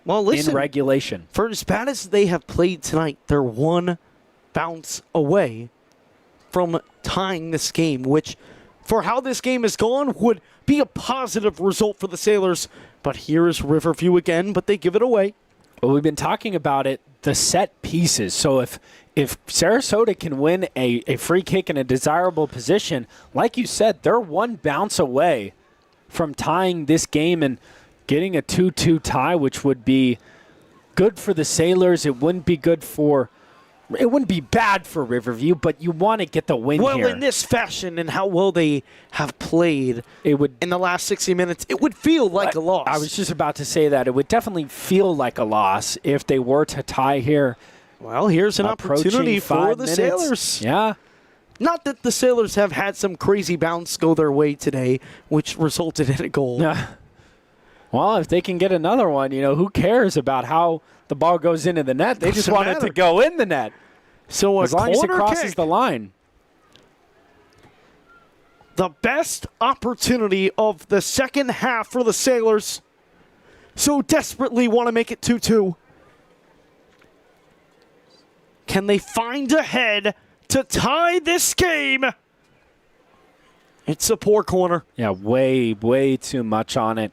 in regulation. For as bad as they have played tonight, they're one bounce away from tying this game, which, for how this game has gone, would be a positive result for the Sailors. But here is Riverview again, but they give it away. Well, we've been talking about it, the set pieces. So if Sarasota can win a free kick in a desirable position, like you said, they're one bounce away from tying this game and getting a 2-2 tie, which would be good for the Sailors. It wouldn't be bad for Riverview, but you want to get the win here. Well, in this fashion and how well they have played in the last 60 minutes, it would feel like a loss. I was just about to say that. It would definitely feel like a loss if they were to tie here. Well, here's an opportunity for the Sailors. Yeah. Not that the Sailors have had some crazy bounce go their way today, which resulted in a goal. Well, if they can get another one, who cares about how the ball goes into the net? They just want it to go in the net. So as long as it crosses the line. The best opportunity of the second half for the Sailors. So desperately want to make it 2-2. Can they find a head to tie this game? It's a poor corner. Yeah, way too much on it.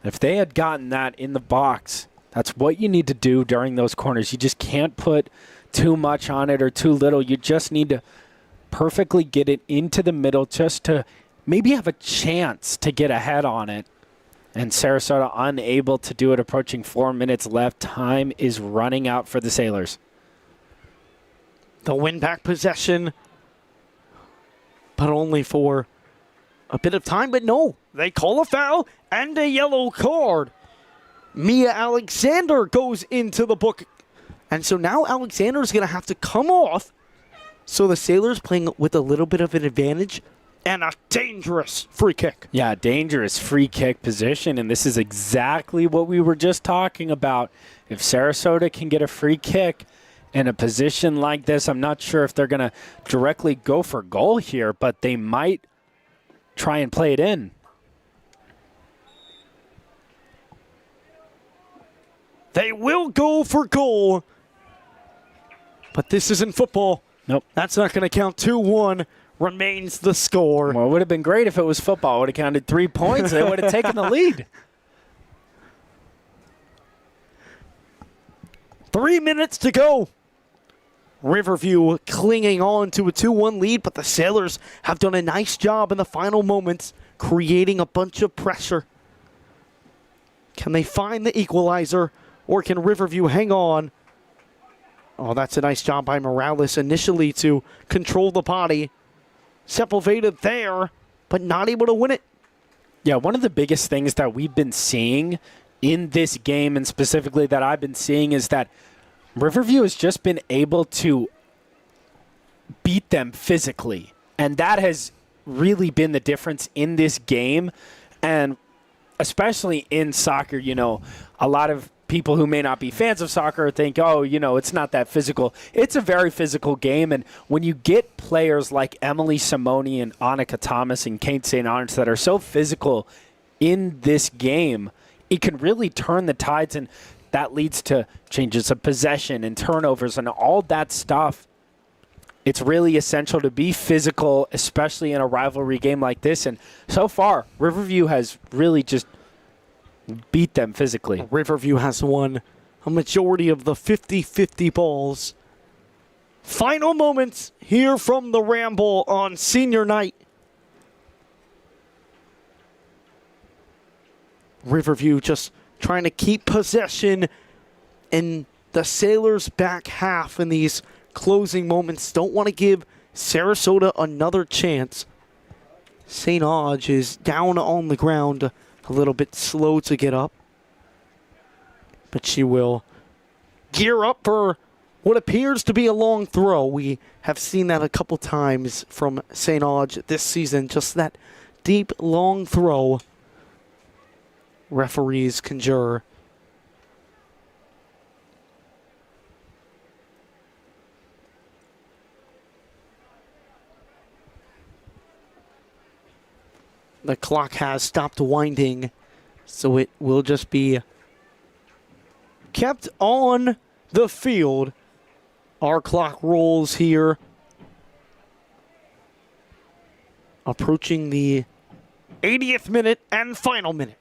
If they had gotten that in the box, that's what you need to do during those corners. You just can't put too much on it or too little. You just need to perfectly get it into the middle just to maybe have a chance to get ahead on it. And Sarasota unable to do it, approaching 4 minutes left. Time is running out for the Sailors. The win-back possession, but only for a bit of time. But no, they call a foul and a yellow card. Mia Alexander goes into the book. And so now Alexander's going to have to come off. So the Sailors playing with a little bit of an advantage and a dangerous free kick. Yeah, dangerous free kick position. And this is exactly what we were just talking about. If Sarasota can get a free kick in a position like this, I'm not sure if they're going to directly go for goal here, but they might try and play it in. They will go for goal. But this isn't football. Nope. That's not going to count. 2-1 remains the score. Well, it would have been great if it was football. It would have counted 3 points. They would have taken the lead. 3 minutes to go. Riverview clinging on to a 2-1 lead, but the Sailors have done a nice job in the final moments creating a bunch of pressure. Can they find the equalizer, or can Riverview hang on Oh, that's a nice job by Morales initially to control the body. Sepulveda there, but not able to win it. Yeah, one of the biggest things that we've been seeing in this game, and specifically that I've been seeing, is that Riverview has just been able to beat them physically. And that has really been the difference in this game. And especially in soccer, you know, a lot of people who may not be fans of soccer think, oh, you know, it's not that physical. It's a very physical game. And when you get players like Emily Simone and Annika Thomas and Kate St. Arns that are so physical in this game, it can really turn the tides. And that leads to changes of possession and turnovers and all that stuff. It's really essential to be physical, especially in a rivalry game like this. And so far, Riverview has really just beat them physically. Riverview has won a majority of the 50-50 balls. Final moments here from the Ramble on senior night. Riverview just trying to keep possession in the Sailors' back half in these closing moments. Don't want to give Sarasota another chance. St. Auge is down on the ground, a little bit slow to get up. But she will gear up for what appears to be a long throw. We have seen that a couple times from St. Auge this season. Just that deep, long throw. Referees conjure. The clock has stopped winding, so it will just be kept on the field. Our clock rolls here, approaching the 80th minute and final minute.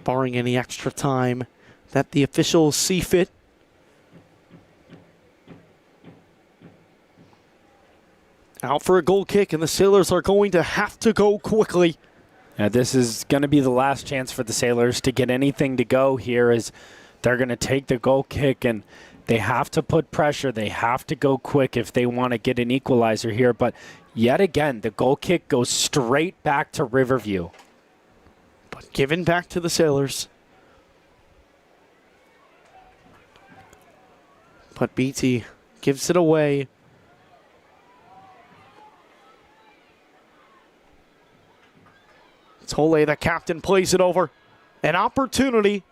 Barring any extra time that the officials see fit. Out for a goal kick, and the Sailors are going to have to go quickly. This is going to be the last chance for the Sailors to get anything to go here, as they're going to take the goal kick, and they have to put pressure. They have to go quick if they want to get an equalizer here. But yet again, the goal kick goes straight back to Riverview. But given back to the Sailors. But BT gives it away. Tole, the captain, plays it over. An opportunity.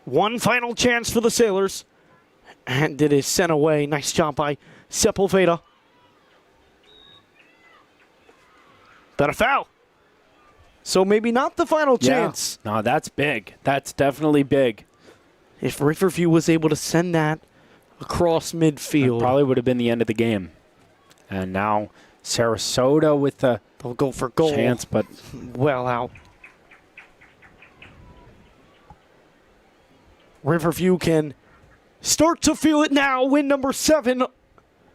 One final chance for the Sailors. And it is sent away. Nice job by Sepulveda. But a foul. So maybe not the final chance. No, that's big. That's definitely big. If Riverview was able to send that across midfield. That probably would have been the end of the game. And now Sarasota with the they'll go for goal. Chance, but well out. Riverview can start to feel it now. Win number 7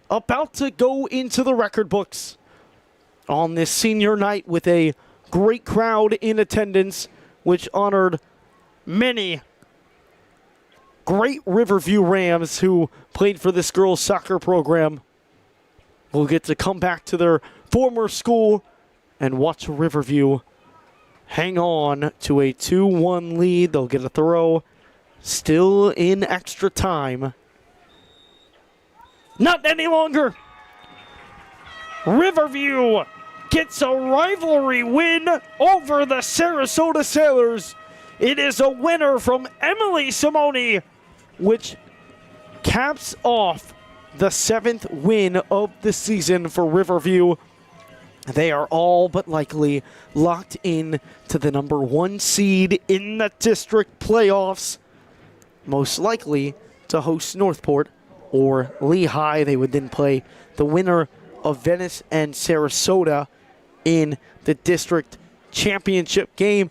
about to go into the record books on this senior night with a great crowd in attendance, which honored many great Riverview Rams who played for this girls' soccer program. Will get to come back to their former school and watch Riverview hang on to a 2-1 lead. They'll get a throw. Still in extra time. Not any longer. Riverview gets a rivalry win over the Sarasota Sailors. It is a winner from Emily Simone, which caps off the 7th win of the season for Riverview. They are all but likely locked in to the number 1 seed in the district playoffs, most likely to host Northport or Lehigh. They would then play the winner of Venice and Sarasota in the district championship game.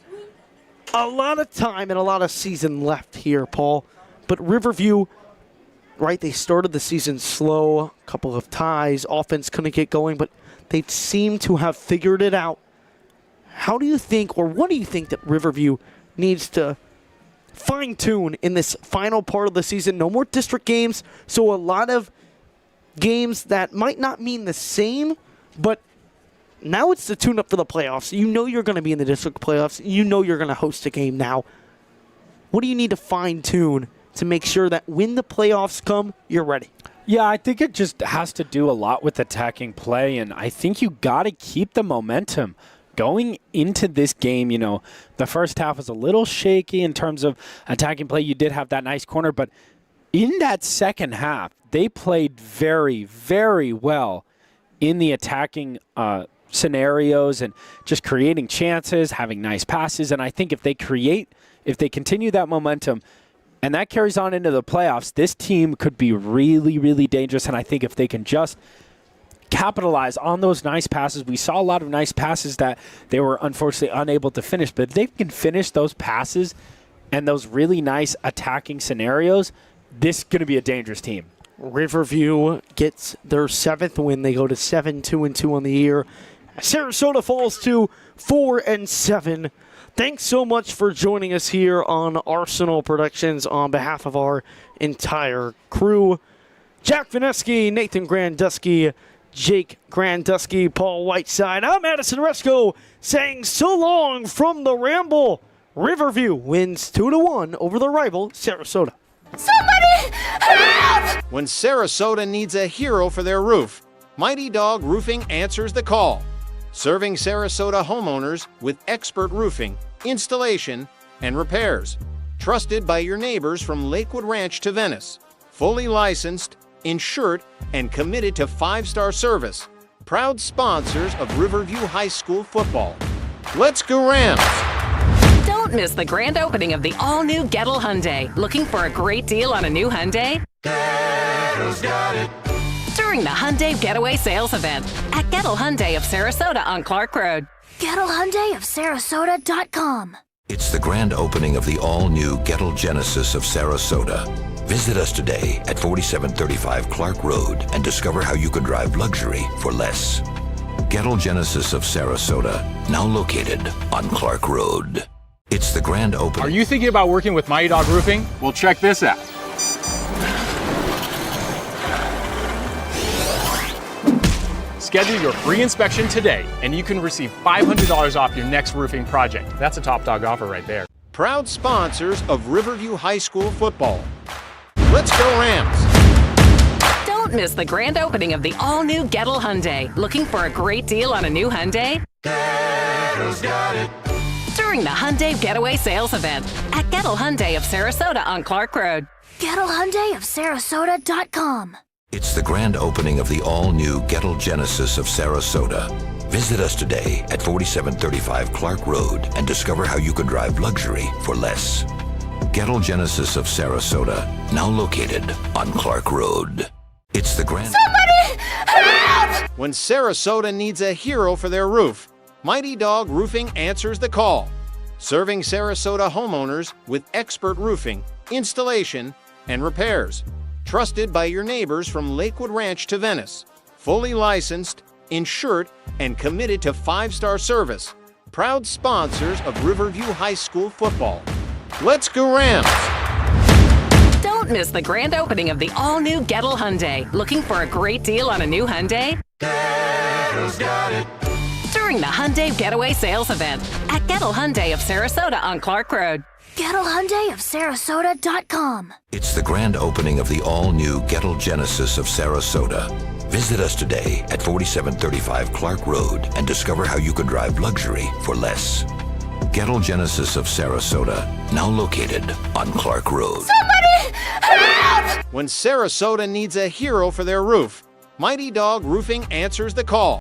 A lot of time and a lot of season left here, Paul. But Riverview, right, they started the season slow, a couple of ties, offense couldn't get going, but they seem to have figured it out. How do you think, or what do you think that Riverview needs to fine-tune in this final part of the season? No more district games, so a lot of games that might not mean the same, but now it's the tune-up for the playoffs. You know you're going to be in the district playoffs. You know you're going to host a game now. What do you need to fine-tune to make sure that when the playoffs come, you're ready? Yeah, I think it just has to do a lot with attacking play, and I think you got to keep the momentum. Going into this game, the first half was a little shaky in terms of attacking play. You did have that nice corner, but in that second half, they played very, very well in the attacking scenarios and just creating chances, having nice passes. And I think if they continue that momentum, and that carries on into the playoffs, this team could be really, really dangerous. And I think if they can just capitalize on those nice passes. We saw a lot of nice passes that they were unfortunately unable to finish, but if they can finish those passes and those really nice attacking scenarios, this is going to be a dangerous team. Riverview gets their 7th win. They go to 7-2-2 on the year. Sarasota falls to 4-7. Thanks so much for joining us here on Arsenal Productions on behalf of our entire crew. Jack Vineski, Nathan Grandusky, Jake Grandusky, Paul Whiteside. I'm Addison Resco saying so long from the Ramble. Riverview wins 2-1 over the rival Sarasota. Somebody help! When Sarasota needs a hero for their roof, Mighty Dog Roofing answers the call. Serving Sarasota homeowners with expert roofing, installation, and repairs. Trusted by your neighbors from Lakewood Ranch to Venice. Fully licensed, insured, and committed to 5-star service. Proud sponsors of Riverview High School football. Let's go Rams! Don't miss the grand opening of the all-new Gettle Hyundai. Looking for a great deal on a new Hyundai? Gettle's got it. During the Hyundai Getaway Sales Event at Gettle Hyundai of Sarasota on Clark Road. Gettle Hyundai of Sarasota.com. It's the grand opening of the all-new Gettle Genesis of Sarasota. Visit us today at 4735 Clark Road and discover how you could drive luxury for less. Gettle Genesis of Sarasota, now located on Clark Road. It's the grand opening. Are you thinking about working with Mighty Dog Roofing? Well, check this out. Schedule your free inspection today, and you can receive $500 off your next roofing project. That's a top dog offer right there. Proud sponsors of Riverview High School football. Let's go Rams! Don't miss the grand opening of the all-new Gettle Hyundai. Looking for a great deal on a new Hyundai? Gettle's got it. During the Hyundai Getaway Sales Event at Gettle Hyundai of Sarasota on Clark Road. Gettle Hyundai of Sarasota.com. It's the grand opening of the all-new Gettle Genesis of Sarasota. Visit us today at 4735 Clark Road and discover how you could drive luxury for less. Gettle Genesis of Sarasota, now located on Clark Road. It's the grand... Somebody help! When Sarasota needs a hero for their roof, Mighty Dog Roofing answers the call. Serving Sarasota homeowners with expert roofing, installation, and repairs. Trusted by your neighbors from Lakewood Ranch to Venice. Fully licensed, insured, and committed to 5-star service. Proud sponsors of Riverview High School football. Let's go Rams! Don't miss the grand opening of the all-new Gettle Hyundai. Looking for a great deal on a new Hyundai? Gettle's got it. During the Hyundai Getaway Sales Event at Gettle Hyundai of Sarasota on Clark Road. Gettle Hyundai of Sarasota.com. It's the grand opening of the all-new Gettle Genesis of Sarasota. Visit us today at 4735 Clark Road and discover how you could drive luxury for less. Gettle Genesis of Sarasota, now located on Clark Road. Somebody help! When Sarasota needs a hero for their roof, Mighty Dog Roofing answers the call.